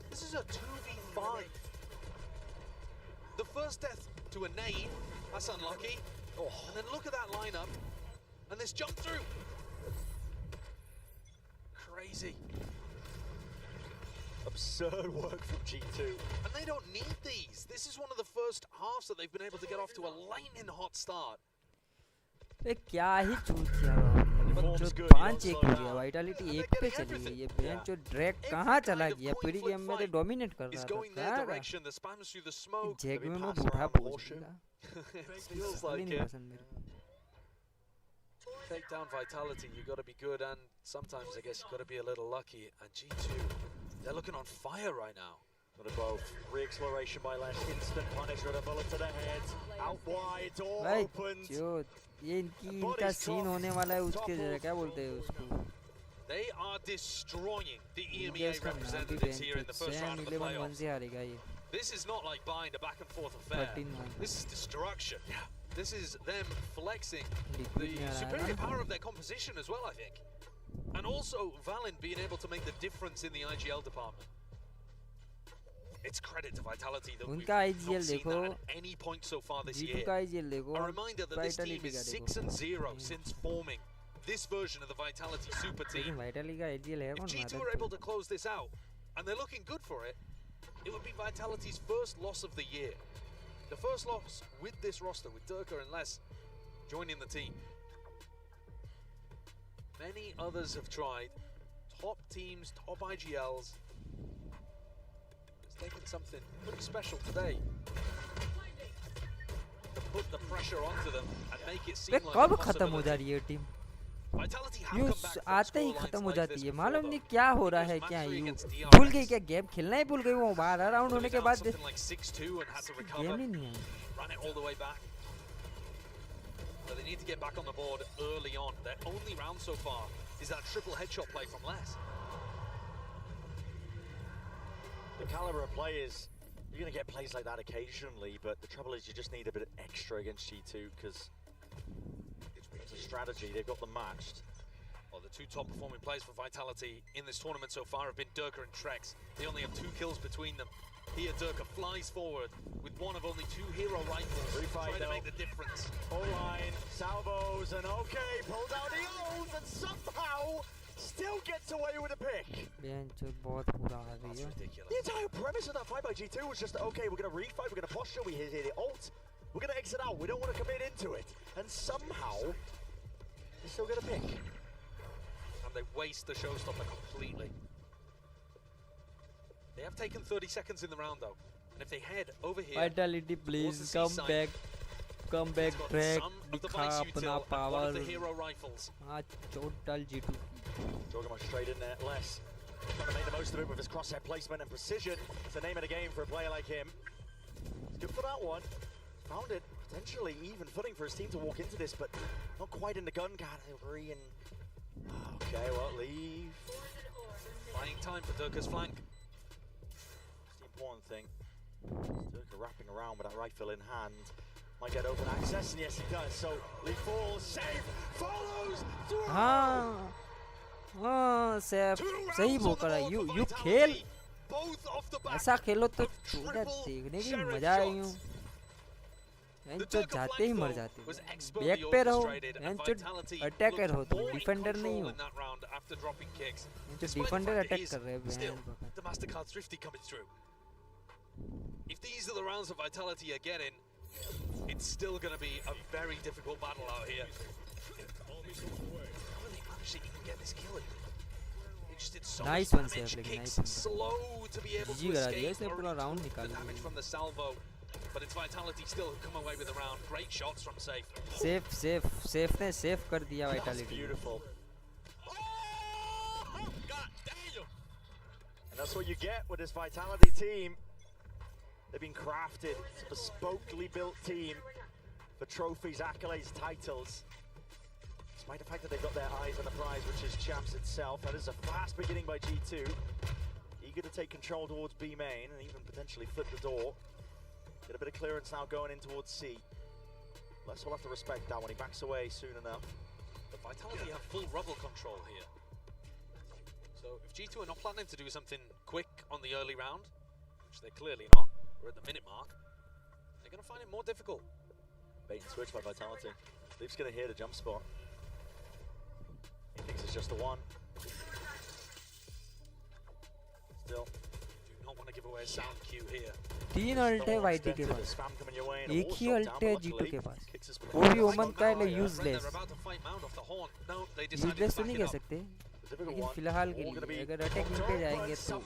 This is a 2v5. The first death to a nade, that's unlucky. Oh, and then look at that lineup. And this jump through. Crazy. A absurd work from G2. And they don't need these. This is one of the first halves that they've been able to get off to a lightning hot start. क्या ही चूत किया जो 5-1 हो गया Vitality 1 पे चली गई ये bench जो ड्रैग कहाँ चला गया पूरी गेम में तो डोमिनेट कर रहा था जैगवे में बूढ़ा पहुंच गया नहीं पसंद मेरे Take down vitality, you got to be good, and sometimes I guess you got to be a little lucky. And G2, they're looking on fire right now. Got it both. Re-exploration by Les, instant punish with a bullet to the head. Out wide, door opens. ये इनका scene होने वाला है उसके जगह क्या बोलते हैं उसको They are destroying the EMEA representatives here in the first round of the playoffs. This is not like buying a back and forth affair. This is destruction. This is them flexing the superior power of their composition as well, I think. And also Valen being able to make the difference in the IGL department. It's credit to Vitality that we've not seen that at any point so far this year. A reminder that this team is 6-0 since forming this version of the Vitality super team. If G2 are able to close this out, and they're looking good for it, it would be Vitality's first loss of the year. The first loss with this roster, with Durka and Les joining the team. Many others have tried. Top teams, top IGLs. It's taken something pretty special today to put the pressure onto them and make it seem like a possibility. You आते ही खत्म हो जाती है मालूम नहीं क्या हो रहा है क्या यू भूल गई क्या गेम खेलना ही भूल गई वो 12 राउंड होने के बाद गेम ही नहीं आई They need to get back on the board early on. Their only round so far is that triple headshot play from Les. The caliber of players, you're going to get plays like that occasionally, but the trouble is you just need a bit extra against G2 because it's a strategy. They've got them matched. Well, the two top performing players for Vitality in this tournament so far have been Durka and Trex. They only have 2 kills between them. Here, Durka flies forward with one of only 2 hero rifles, trying to make the difference. O-line, salvos, and okay, pulls out the O's, and somehow still gets away with a pick. That's ridiculous. The entire premise of that fight by G2 was just, okay, we're going to refight, we're going to posture, we hit the ult, we're going to exit out, we don't want to commit into it. And somehow, they still get a pick. And they waste the showstopper completely. They have taken 30 seconds in the round though. And if they head over here, Vitality please come back, track, दिखा अपना power. हाँ, total G2. Talking straight in there, Les. Trying to make the most of it with his crosshair placement and precision. It's the name of the game for a player like him. He's good for that one. Found it potentially even footing for his team to walk into this, but not quite in the gun category. And okay, well, leave. Buying time for Durka's flank. That's the important thing. Durka wrapping around with that rifle in hand. Might get open access, and yes, he does. So Lee falls, save, follows through. हाँ, सही वो करा you खेल ऐसा खेलो तो देखने की मजा आई हूँ तो जाते ही मर जाते बैक पे रहो अटैकर हो तुम डिफेंडर नहीं हो तो डिफेंडर अटैक कर रहे हैं If these are the rounds of Vitality are getting, it's still going to be a very difficult battle out here. Get this kill. He just did so nice much one, damage. Nice Kicks one. slow to be able to escape. पूरा round निकाल दिया. Damage from the salvo, but it's Vitality still who come away with the round. Great shots from Safe. Safe ने safe कर दिया Vitality. Beautiful. God damn! And that's what you get with this Vitality team. They've been crafted. It's a bespokely built team for trophies, accolades, titles. Despite the fact that they've got their eyes on the prize, which is champs itself. That is a fast beginning by G2. Eager to take control towards B main and even potentially flip the door. Get a bit of clearance now going in towards C. Les will have to respect that when he backs away soon enough. But Vitality have full rubble control here. So if G2 are not planning to do something quick on the early round, which they're clearly not, we're at the minute mark, they're going to find it more difficult. Bait and switch by Vitality. Leaf's going to hear the jump spot. He thinks it's just the one. Still, their sound cue here. 3 alt है YT के पास, एक ही alt है G2 के पास, वो भी ओमन का है यूजलेस। यूजलेस तो नहीं कह सकते, लेकिन फिलहाल के लिए अगर अटैकिंग पे जाएंगे तो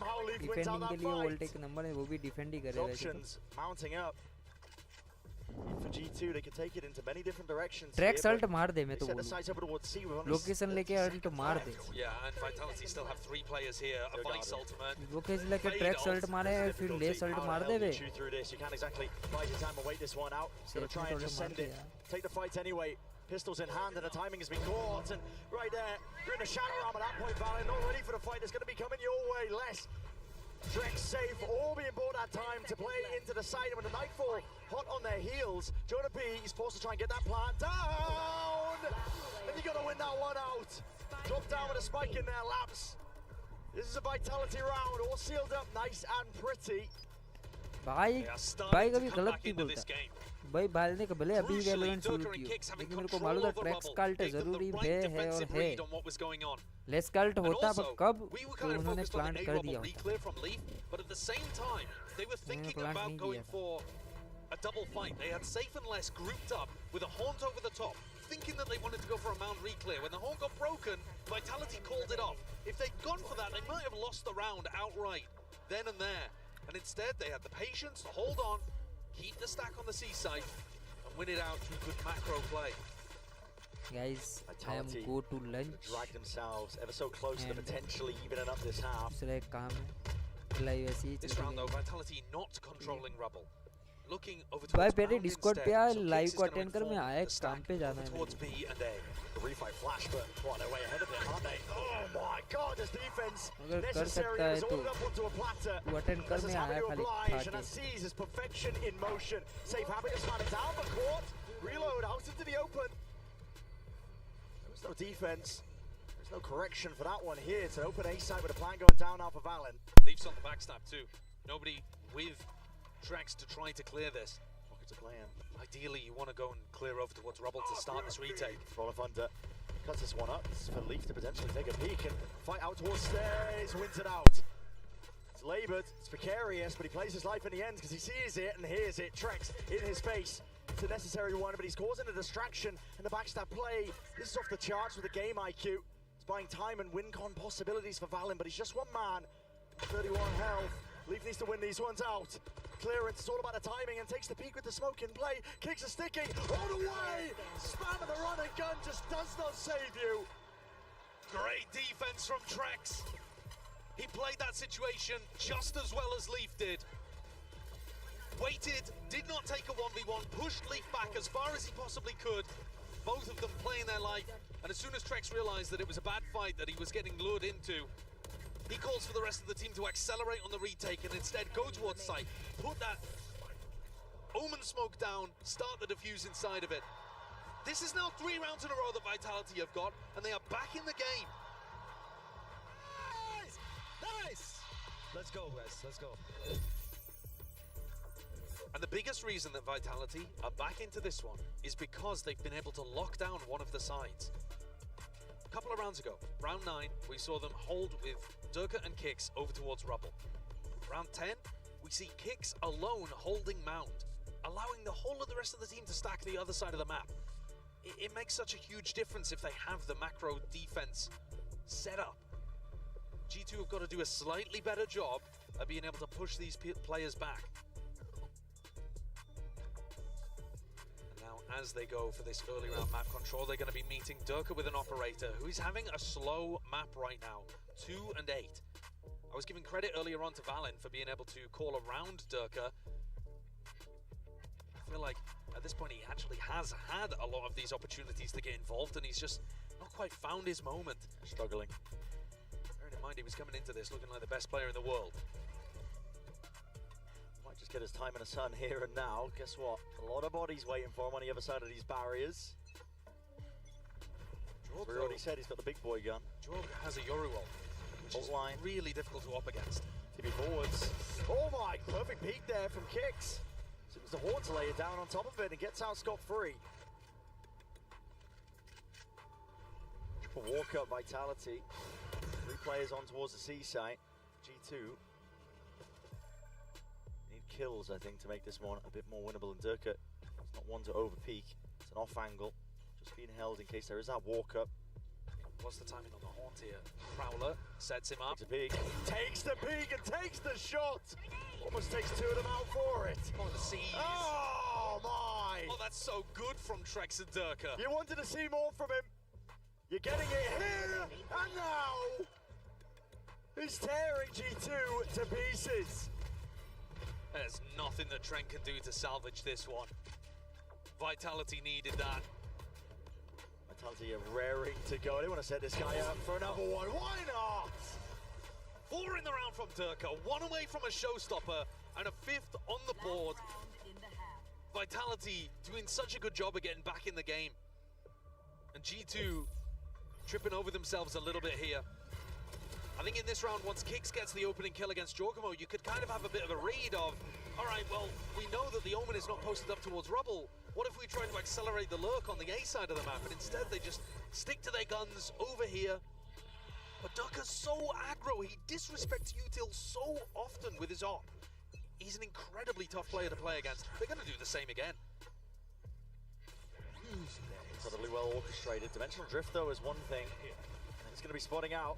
डिफेंडिंग के लिए वोल्ट एक नंबर है, वो भी डिफेंड ही करेगा। For G2, they can take it into many different directions. Tracks अल्ट मार दे, मैं तो बोलूं लोकेशन लेके अल्ट मार दे। Yeah, and Vitality still have 3 players here. A Vice ultimate. Location लेके ट्रैक्स अल्ट मारे, फिर लेस अल्ट मार दे बे। You can't exactly buy your time and wait this one out. Gonna try and just send it. Take the fight anyway. Pistols in hand and the timing has been caught. And right there, you're in a shadow arm at that point, Valen. Not ready for the fight that's going to be coming your way. Less. Drex safe, all being bought that time to play into the side. And with the Nightfall hot on their heels, Jonah P is forced to try and get that plant down. And you got to win that one out. Drop down with a spike in their laps. This is a Vitality round, all sealed up nice and pretty. भाई कभी गलत नहीं बोलता भाई, भालने का भले अभी Valorant शुरू की हो, लेकिन मेरे को मालूम था ट्रैक्स कल्ट जरूरी है और है। लेस कल्ट होता पर कब तो उन्होंने प्लांट कर दिया होता, उन्होंने प्लांट नहीं किया था। A double fight. They had Safe and Les grouped up with a Haunt over the top, thinking that they wanted to go for a mount reclear. When the Haunt got broken, Vitality called it off. If they'd gone for that, they might have lost the round outright then and there. And instead, they had the patience to hold on, keep the stack on the seaside, and win it out through good macro play. Guys, I am go to lunch. Drag themselves ever so close to potentially evening up this half. दूसरा एक काम है, live ऐसे ही This round though, Vitality not controlling Rubble. Looking over भाई towards पहले Mound Discord instead. पे आ, So live Kicks को is gonna attend कर, मैं inform आया the काम stack पे जाना over है towards B and A. The refight flash, but they're way ahead of him, aren't they? Oh my God, this defense अगर कर necessary सकता है is तो ordered up onto a platter. तू अटेंड कर, मैं आया खाली Oblige, खा and के। that sees his perfection in motion. Safe happy to slam it down, but caught. Reload out into the open. There was no defense. There's no correction for that one here. It's an open A side with a plan going down now for Valen. Leafs on the backstab too. Nobody with tracks to try to clear this. Pocket to play him. Ideally, you want to go and clear over towards Rubble to start this retake. Rolf under cuts this one up. This is for Leaf to potentially take a peek and fight out towards stairs. Wins it out. It's laboured, it's precarious, but he plays his life in the end because he sees it and hears it. Trex in his face. It's a necessary one, but he's causing a distraction in the backstab play. This is off the charts with the game IQ. It's buying time and win con possibilities for Valen, but he's just one man. 31 health. Leaf needs to win these ones out. Clearance, it's all about the timing, and takes the peek with the smoke in play. Kicks are sticking all the way. Spam of the run and gun just does not save you. Great defense from Trex. He played that situation just as well as Leaf did. Waited, did not take a 1v1, pushed Leaf back as far as he possibly could. Both of them playing their life, and as soon as Trex realized that it was a bad fight that he was getting lured into, he calls for the rest of the team to accelerate on the retake and instead go towards site, put that Omen smoke down, start the defuse inside of it. This is now 3 rounds in a row that Vitality have got, and they are back in the game. Nice! Nice! Let's go, guys. Let's go. And the biggest reason that Vitality are back into this one is because they've been able to lock down one of the sides. A couple of rounds ago, round 9, we saw them hold with Durka and Kicks over towards Rubble. Round 10, we see Kicks alone holding Mound, allowing the whole of the rest of the team to stack the other side of the map. It makes such a huge difference if they have the macro defense set up. G2 have got to do a slightly better job of being able to push these players back. As they go for this early round map control, they're going to be meeting Durka with an operator who is having a slow map right now, 2 and 8. I was giving credit earlier on to Valen for being able to call around Durka. I feel like at this point he actually has had a lot of these opportunities to get involved, and he's just not quite found his moment. Struggling. Bearing in mind he was coming into this looking like the best player in the world. Just get his time in the sun here and now. Guess what? A lot of bodies waiting for him on the other side of these barriers. Jorg, we already said he's got the big boy gun. Jorg has a Yoru ult, which is really difficult to up against. TB forwards. Oh my, perfect peek there from Kicks. So it was the Horde to lay it down on top of it and gets out scot-free. Triple walk up Vitality. 3 players on towards the C site. G2. kills, I think, to make this one a bit more winnable. And Durka, it's not one to overpeak. It's an off angle, just being held in case there is that walk up. What's the timing on the haunt here? Prowler sets him up. Takes the peek and takes the shot. Almost takes two of them out for it. Oh, the seize. Oh my! Oh, that's so good from Trex and Durka. You wanted to see more from him. You're getting it here and now. He's tearing G2 to pieces. There's nothing that Trent can do to salvage this one. Vitality needed that. Vitality are raring to go. I didn't want to set this guy up for another one. Why not? 4 in the round from Durka, 1 away from a showstopper, and a 5th on the board. Vitality doing such a good job of getting back in the game. And G2 tripping over themselves a little bit here. I think in this round, once Kix gets the opening kill against Giacomo, you could kind of have a bit of a read of, all right, well, we know that the Omen is not posted up towards rubble. What if we try to accelerate the lurk on the A side of the map? And instead, they just stick to their guns over here. But Durka's so aggro, he disrespects Util so often with his op. He's an incredibly tough player to play against. They're going to do the same again. Incredibly well orchestrated. Dimensional drift, though, is one thing. It's going to be spotting out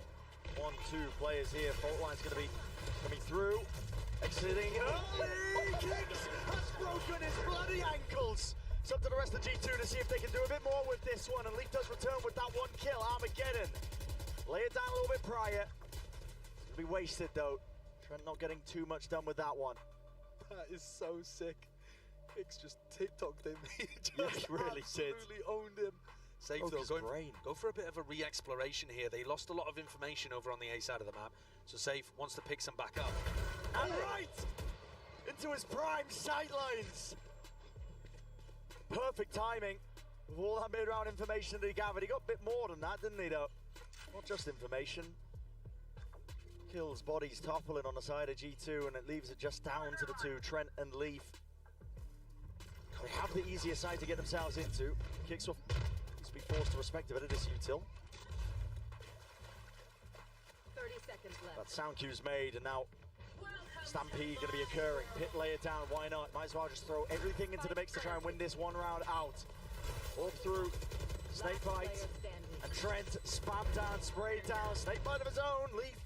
1, 2 players here. Fault line's going to be coming through. Exiting early. Kix has broken his bloody ankles. It's up to the rest of G2 to see if they can do a bit more with this one. And Leaf does return with that 1 kill. Armageddon. Lay it down a little bit prior. It'll be wasted, though. Trent not getting too much done with that one. That is so sick. Kix just TikToked him. He just really absolutely owned him. Safe though, go for a bit of a re-exploration here. They lost a lot of information over on the A side of the map, so Safe wants to pick some back up. And right into his prime sightlines. Perfect timing with all that mid-round information that he gathered. He got a bit more than that, didn't he, though? Not just information. Kills, bodies toppling on the side of G2, and it leaves it just down to the 2, Trent and Leaf. They have the easier side to get themselves into. Kix will be forced to respect a bit of this Util. 30 seconds left. That sound cue's made, and now Stampede going to be occurring. Pit, lay it down, why not? Might as well just throw everything into the mix to try and win this 1 round out. Up through, snake bite, and Trent spam down, spray down, snake bite of his own. Leaf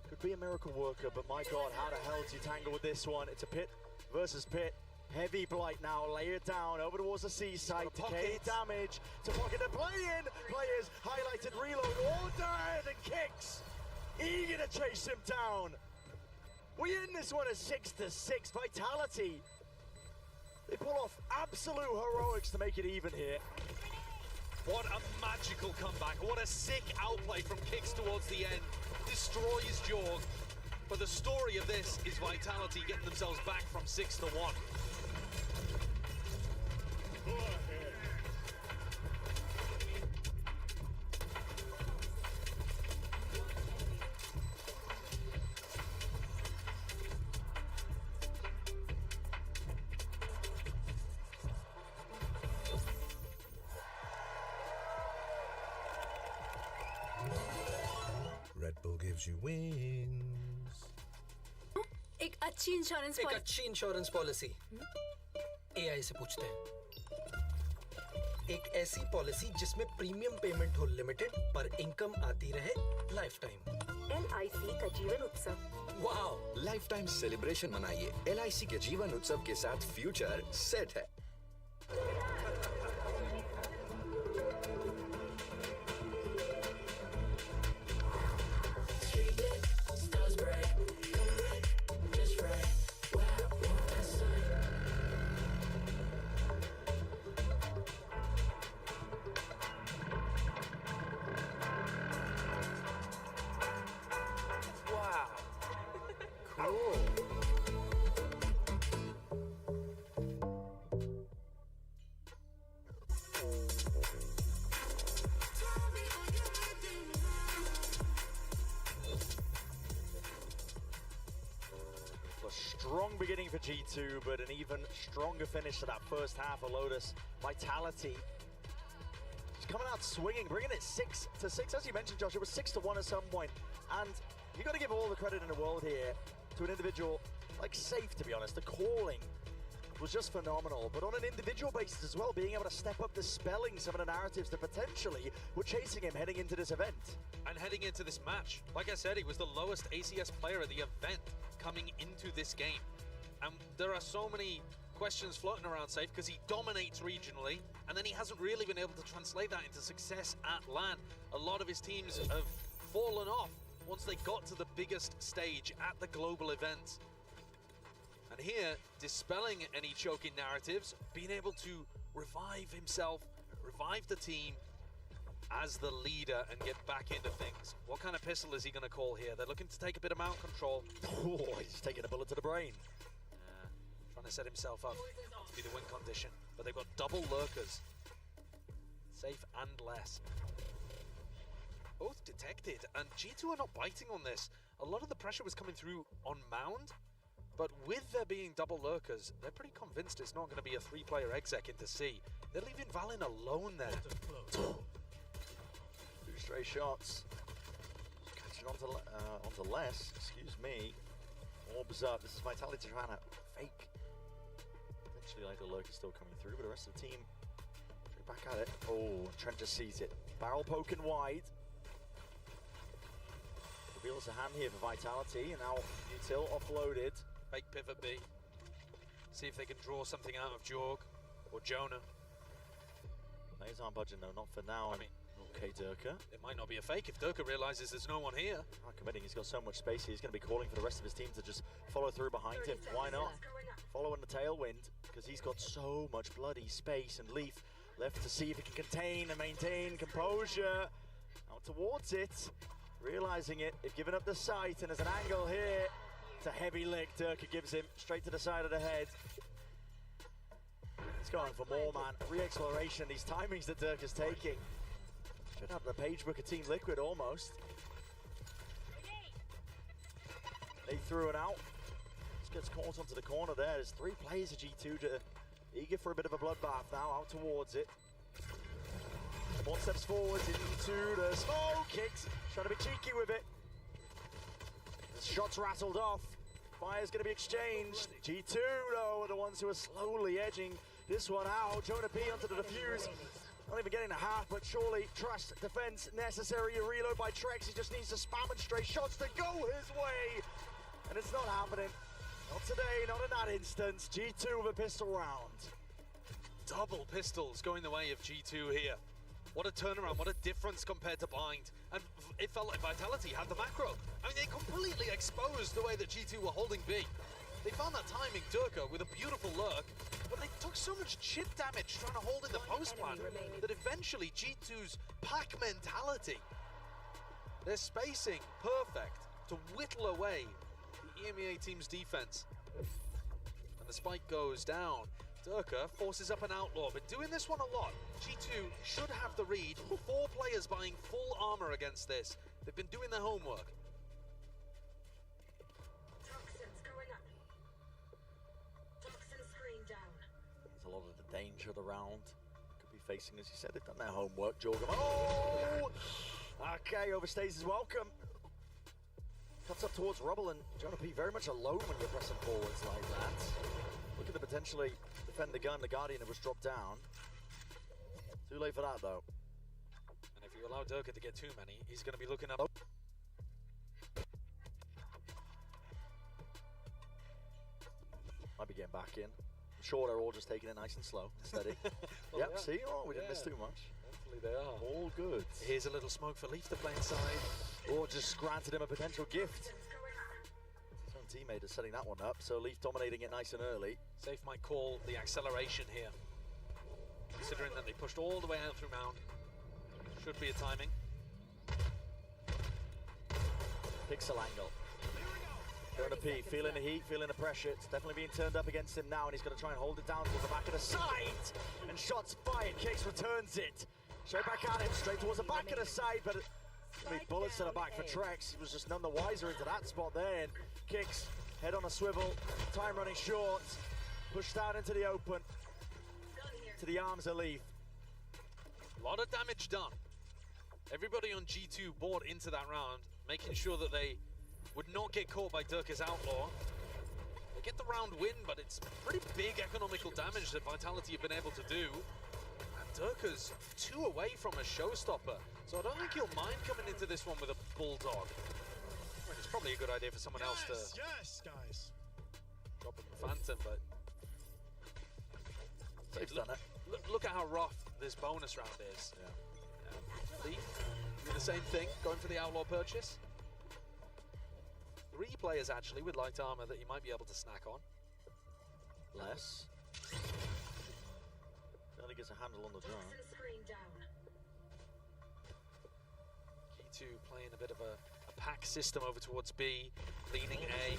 could be a miracle worker, but my God, how the hell do you tangle with this one? It's a Pit versus Pit. Heavy blight now, lay it down, over towards the C side, decay damage, to pocket the play-in, players, highlighted reload, all dead, and Kix, eager to chase him down. We end this one at 6-6, Vitality. They pull off absolute heroics to make it even here. What a magical comeback, what a sick outplay from Kix towards the end, destroys Jorg. But the story of this is Vitality getting themselves back from 6-1. Red Bull gives you wings. एक अच्छी insurance policy AI से पूछते हैं। एक ऐसी policy जिसमें premium payment हो limited पर इनकम आती रहे लाइफ टाइम। LIC का Jeevan Utsav. Wow, lifetime celebration मनाइए। LIC के जीवन उत्सव के साथ फ्यूचर सेट है। Strong beginning for G2, but an even stronger finish to that first half of Lotus. Vitality just coming out swinging, bringing it 6-6. As you mentioned, Josh, it was 6-1 at some point. And you got to give all the credit in the world here to an individual like safe, to be honest. The calling was just phenomenal, but on an individual basis as well, being able to step up dispelling some of the narratives that potentially were chasing him heading into this event. And heading into this match, like I said, he was the lowest ACS player at the event coming into this game. And there are so many questions floating around Safe because he dominates regionally, and then he hasn't really been able to translate that into success at LAN. A lot of his teams have fallen off once they got to the biggest stage at the global events. And here, dispelling any choking narratives, being able to revive himself, revive the team as the leader and get back into things. What kind of pistol is he going to call here? They're looking to take a bit of mount control. Oh, he's taking a bullet to the brain. Trying to set himself up to be the win condition. But they've got double lurkers. Safe and less. Both detected, and G2 are not biting on this. A lot of the pressure was coming through on Mound, but with there being double lurkers, they're pretty convinced it's not going to be a 3-player exec into C. They're leaving Valin alone there. 2 straight shots. Catching onto less, excuse me. Orbs up. This is Vitality trying to fake. Eventually, like the lurker still coming through, but the rest of the team straight back at it. Oh, Trent just sees it. Barrel poking wide. Reveals a hand here for Vitality, and now Util offloaded. Fake pivot B. See if they can draw something out of Jorg or Jonah. Players aren't budging though, not for now. I mean, okay, Durka. It might not be a fake if Durka realizes there's no one here. Not committing, he's got so much space, he's going to be calling for the rest of his team to just follow through behind him. Why not? Following the tailwind, because he's got so much bloody space, and Leaf left to see if he can contain and maintain composure. Out towards it, realizing it, they've given up the sight, and there's an angle here. It's a heavy lick Durka gives him, straight to the side of the head. He's going for more, man. Re-exploration, these timings that Durka's taking. Straight up the page book of Team Liquid, almost. They threw it out. Just gets caught onto the corner there. There's 3 players of G2 eager for a bit of a bloodbath now, out towards it. 1 steps forwards into the smoke, kicks, trying to be cheeky with it. The shot's rattled off. Fire's going to be exchanged. G2, though, are the ones who are slowly edging this one out. Jonah P onto the defuse. Not even getting the half, but surely trust defense necessary. A reload by Trex. He just needs to spam and straight shots to go his way. And it's not happening. Not today, not in that instance. G2 with a pistol round. Double pistols going the way of G2 here. What a turnaround, what a difference compared to Bind. And it felt like Vitality had the macro. I mean, they completely exposed the way that G2 were holding B. They found that timing, Durka, with a beautiful lurk, but they took so much chip damage trying to hold in the post plan that eventually G2's pack mentality, their spacing perfect to whittle away the EMEA team's defense. And the spike goes down. Durka forces up an outlaw, but doing this one a lot. G2 should have the read. 4 players buying full armor against this. They've been doing their homework. Toxins going up. Toxin screen down. There's a lot of the danger of the round. Could be facing, as you said, they've done their homework. Jorgen. Oh! Okay, overstays his welcome. Cuts up towards Rubble, and Jonah P very much alone when you're pressing forwards like that. Looking to potentially defend the gun. The Guardian was dropped down. Too late for that, though. And if you allow Durka to get too many, he's going to be looking up. Might be getting back in. I'm sure they're all just taking it nice and slow, steady. Well, yep, yeah. see? Oh, we didn't miss too much. Hopefully they are. All good. Here's a little smoke for Leaf to play inside. Or just granted him a potential gift. His own teammate is setting that one up, so Leaf dominating it nice and early. Safe might call the acceleration here, considering that they pushed all the way out through Mound. Should be a timing. Pixel angle. Jonah P feeling the heat, feeling the pressure. It's definitely being turned up against him now, and he's going to try and hold it down towards the back of the side. And shots fired. Kicks returns it. Straight back at him, straight towards the back of the side, but bullets to the back for Trex. He was just none the wiser into that spot there. And Kicks, head on a swivel, time running short, pushed out into the open, to the arms of Leaf. A lot of damage done. Everybody on G2 bought into that round, making sure that they would not get caught by Durka's outlaw. get the round win, but it's pretty big economical damage that Vitality have been able to do. And Durka's 2 away from a showstopper, so I don't think he'll mind coming into this one with a Bulldog. I mean, it's probably a good idea for someone else to guys. drop him the Phantom, but They've done it. Look at how rough this bonus round is. Leaf, do the same thing, going for the Outlaw purchase. 3 players actually with light armor that you might be able to snack on. Less. Barely gets a handle on the drone. G2 playing a bit of a pack system over towards B, leaning A,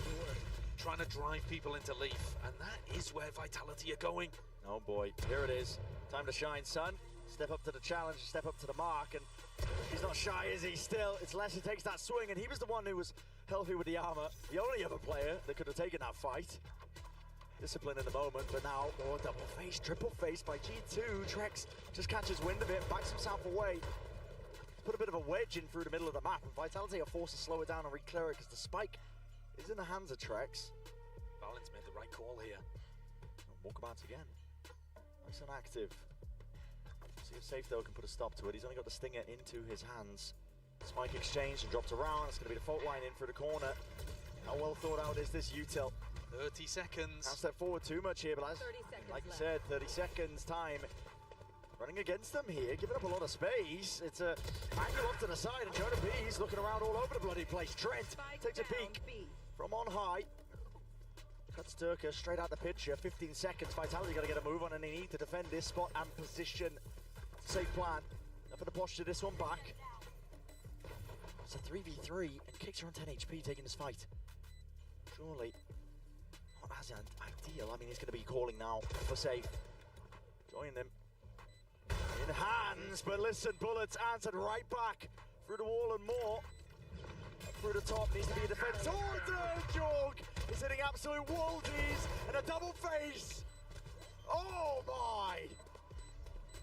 trying to drive people into Leaf, and that is where Vitality are going. Oh boy, here it is. Time to shine, son. Step up to the challenge, step up to the mark, and he's not shy, is he? Still, it's Les who takes that swing, and he was the one who was healthy with the armor. The only other player that could have taken that fight. Discipline in the moment, but now, oh, double face, triple face by G2. Trex just catches wind of it, backs himself away. Put a bit of a wedge in through the middle of the map, and Vitality are forced to slow it down and re-clear it because the spike is in the hands of Trex. Valen's made the right call here. Walkabouts again. Nice and active. See if Safe though can put a stop to it. He's only got the Stinger into his hands. Spike exchange and dropped around. It's going to be the fault line in for the corner. How well thought out is this util? 30 seconds. Can't step forward too much here, but as, like you said, 30 seconds time. Running against them here, giving up a lot of space. It's a angle off to the side, and Jonah B's looking around all over the bloody place. Trent takes a peek from on high. Cuts Durka straight out the picture. 15 seconds. Vitality got to get a move on, and they need to defend this spot and position. Safe plan. Up for the posture, this one back. It's a 3v3, and Kicks are on 10 HP taking this fight. Surely not as ideal. I mean, he's going to be calling now for Safe. Join them. In hands, but listen, bullets answered right back. Through the wall and more. Through the top, needs to be a defense. Oh, Jog is hitting absolute waldies and a double face. Oh my!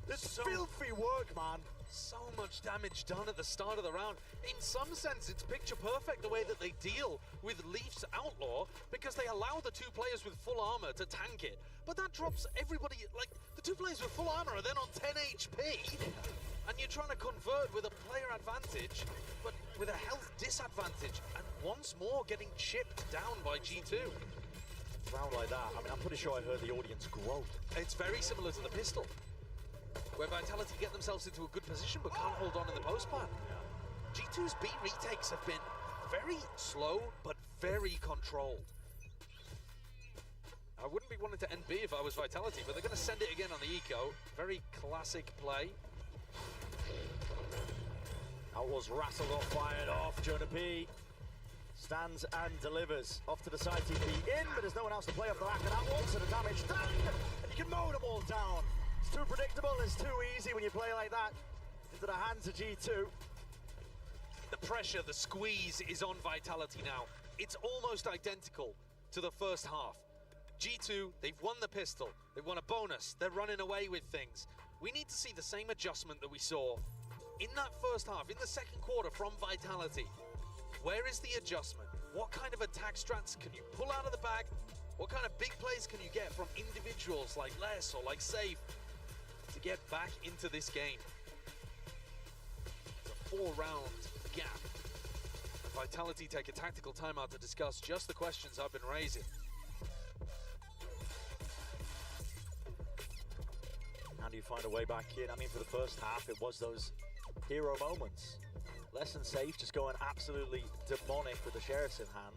This filthy work, man. So much damage done at the start of the round. In some sense, it's picture perfect the way that they deal with Leaf's Outlaw, because they allow the 2 players with full armor to tank it. But that drops everybody, like, the 2 players with full armor are then on 10 HP, and you're trying to convert with a player advantage, but with a health disadvantage, and once more getting chipped down by G2. Round like that, I mean, I'm pretty sure I heard the audience groan. It's very similar to the pistol, where Vitality get themselves into a good position but can't hold on in the post-plan. G2's B retakes have been very slow but very controlled. I wouldn't be wanting to end B if I was Vitality, but they're going to send it again on the eco. Very classic play. Outlaws rattled off, fired off. Jonah P stands and delivers. Off to the side, TP in, but there's no one else to play off the back of that one, so the damage done, and you can mow them all down. It's too predictable, it's too easy when you play like that into the hands of G2. The pressure, the squeeze is on Vitality now. It's almost identical to the first half. G2, they've won the pistol, they've won a bonus, they're running away with things. We need to see the same adjustment that we saw in that first half, in the second quarter from Vitality. Where is the adjustment? What kind of attack strats can you pull out of the bag? What kind of big plays can you get from individuals like Les or like Safe to get back into this game? It's a 4-round gap. Vitality take a tactical timeout to discuss just the questions I've been raising. How do you find a way back in? I mean, for the first half, it was those hero moments. Les and Safe just going absolutely demonic with the sheriffs in hand.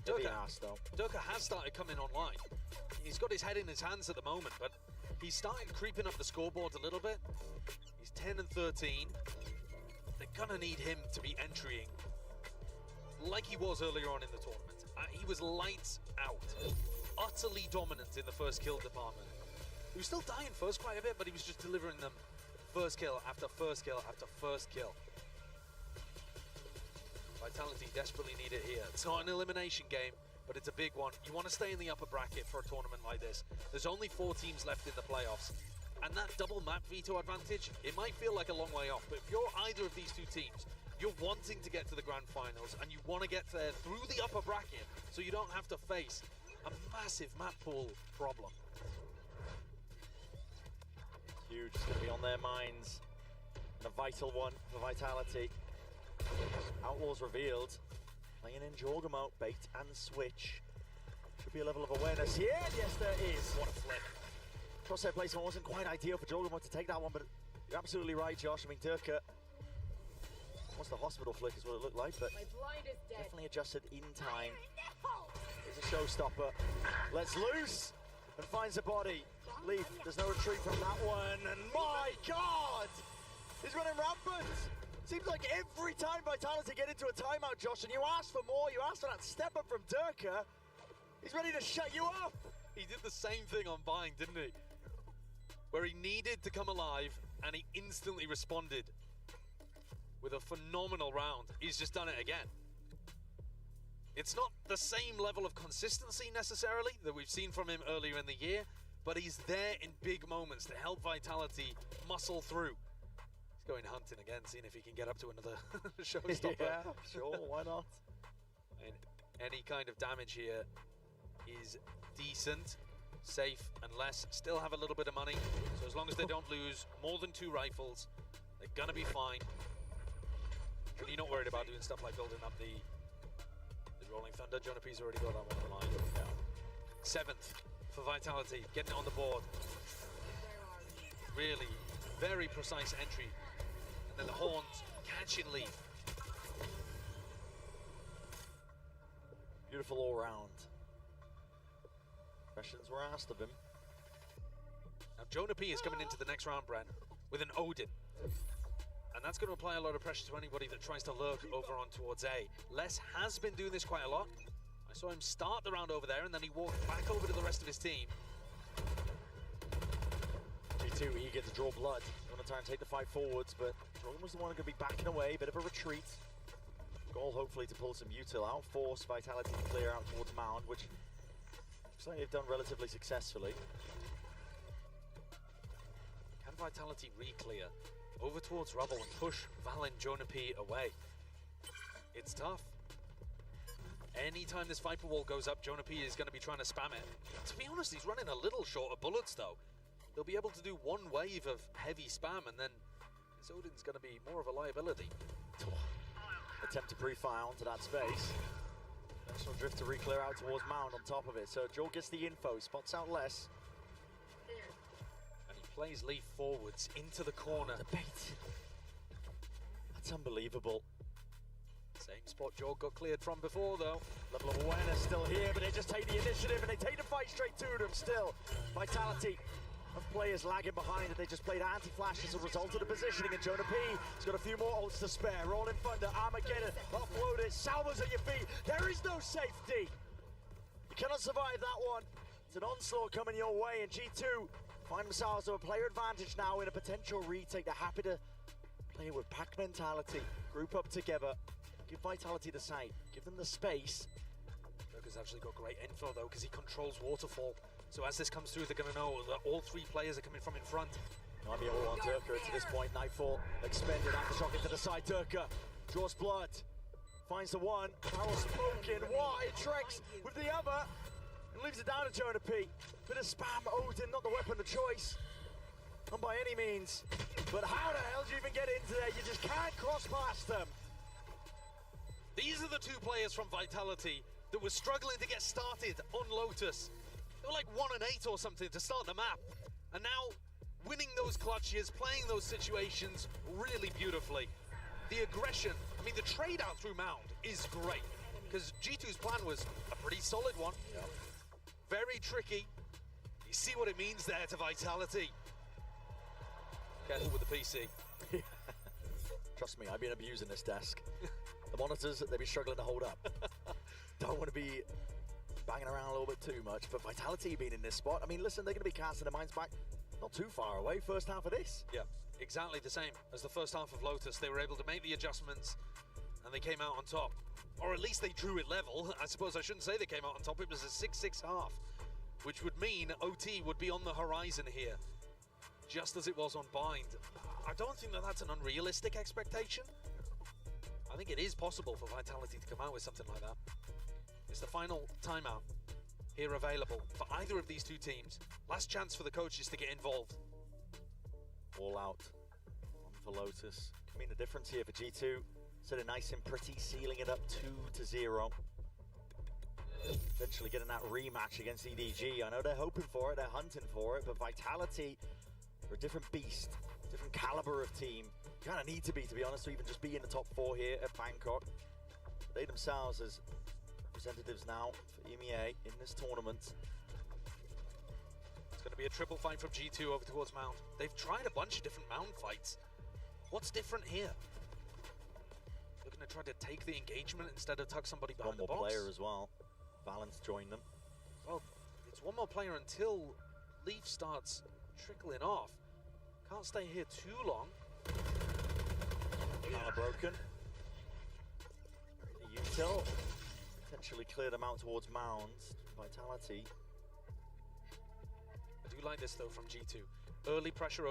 Durka has started coming online. He's got his head in his hands at the moment, but he's starting creeping up the scoreboard a little bit. He's 10 and 13. They're gonna need him to be entering like he was earlier on in the tournament. He was lights out, utterly dominant in the first kill department. He was still dying first quite a bit, but he was just delivering them first kill after first kill after first kill. Vitality desperately need it here. It's not an elimination game, but it's a big one. You want to stay in the upper bracket for a tournament like this. There's only 4 teams left in the playoffs. And that double map veto advantage, it might feel like a long way off, but if you're either of these two teams, you're wanting to get to the grand finals and you want to get there through the upper bracket so you don't have to face a massive map pool problem. Huge, it's going to be on their minds. And a vital one for Vitality. Outlaws revealed. Playing in Jorgamo, bait and switch. Should be a level of awareness here. Yes, there is. What a flip. Crosshair placement wasn't quite ideal for Jorgamo to take that one, but you're absolutely right, Josh. I mean, Durka, almost the hospital flick is what it looked like, but definitely adjusted in time. It's a showstopper. Lets loose and finds a body. Leaf, there's no retreat from that one, and my God! He's running rampant! Seems like every time Vitality get into a timeout, Josh, and you ask for more, you ask for that step up from Durka, he's ready to shut you up! He did the same thing on Buying, didn't he? Where he needed to come alive, and he instantly responded with a phenomenal round. He's just done it again. It's not the same level of consistency necessarily that we've seen from him earlier in the year, but he's there in big moments to help Vitality muscle through. He's going hunting again, seeing if he can get up to another showstopper. Yeah, sure, why not? And any kind of damage here is decent. Safe and less still have a little bit of money, so as long as they don't lose more than 2 rifles, they're gonna be fine. And you're not worried about doing stuff like building up the Rolling Thunder. Jonah P's already got that one on the line. Yeah. 7th for Vitality, getting it on the board. Really very precise entry, and then the horns catching Leaf. Beautiful all round. Questions were asked of him. Now Jonah P is coming into the next round, Bren, with an Odin. And that's going to apply a lot of pressure to anybody that tries to lurk over on towards A. Les has been doing this quite a lot. I saw him start the round over there, and then he walked back over to the rest of his team. G2 eager to draw blood. Going to try and take the fight forwards, but Jordan was the one who could be backing away. Bit of a retreat. Goal hopefully to pull some util out. Force Vitality to clear out towards Mound, which looks like they've done relatively successfully. Can Vitality re-clear over towards Rubble and push Val and Jonah P away? It's tough. Anytime this Viper wall goes up, Jonah P is going to be trying to spam it. To be honest, he's running a little short of bullets though. They'll be able to do one wave of heavy spam, and then his Odin's going to be more of a liability. Attempt to pre-fire onto that space. National Drift to re-clear out towards Mound on top of it. So Joel gets the info, spots out Les. And he plays Leaf forwards into the corner. The bait. That's unbelievable. Same spot Joel got cleared from before though. Level of awareness still here, but they just take the initiative and they take the fight straight to them still. Vitality of players lagging behind, and they just played anti-flash as a result of the positioning, and Jonah P has got a few more ults to spare. Rolling Thunder, Armageddon, offload it, salvos at your feet. There is no safety. You cannot survive that one. It's an onslaught coming your way, and G2 find themselves with a player advantage now in a potential retake. They're happy to play with pack mentality, group up together, give Vitality the site, give them the space. Durka's actually got great info though, because he controls Waterfall. So as this comes through, they're going to know that all 3 players are coming from in front. Might be all on Durka to this point. Nightfall expended, aftershock into the side. Durka draws blood, finds the one. Barrel smoking wide, Trex with the other, and leaves it down to Jonah P. Bit of spam, Odin, not the weapon of choice. Not by any means. But how the hell do you even get into there? You just can't cross past them. These are the 2 players from Vitality that were struggling to get started on Lotus. They were like 1 and 8 or something to start the map. And now winning those clutches, playing those situations really beautifully. The aggression, I mean the trade out through Mound is great, because G2's plan was a pretty solid one. Yep. Very tricky. You see what it means there to Vitality. Careful with the PC. Trust me, I've been abusing this desk. The monitors, they've been struggling to hold up. Don't want to be banging around a little bit too much, but Vitality being in this spot, I mean, listen, they're going to be casting their minds back not too far away, first half of this. Yeah, exactly the same as the first half of Lotus. They were able to make the adjustments and they came out on top. Or at least they drew it level. I suppose I shouldn't say they came out on top. It was a 6-6 half, which would mean OT would be on the horizon here. just as it was on Bind. I don't think that that's an unrealistic expectation. I think it is possible for Vitality to come out with something like that. It's the final timeout here available for either of these two teams. Last chance for the coaches to get involved. All out on for Lotus. Can mean the difference here for G2. Sort of nice and pretty, sealing it up 2-0. Eventually getting that rematch against EDG. I know they're hoping for it, they're hunting for it, but Vitality are a different beast, different caliber of team. Kind of need to be honest, to even just be in the top 4 here at Bangkok. They themselves as representatives now for EMEA in this tournament. It's going to be a triple fight from G2 over towards Mound. They've tried a bunch of different Mound fights. What's different here? They're going to try to take the engagement instead of tuck somebody behind the box. One more player as well. Valence joined them. Well, it's one more player until Leaf starts trickling off. Can't stay here too long. Power broken. The util potentially clear them out towards Mounds. Vitality. I do like this though from G2. Early pressure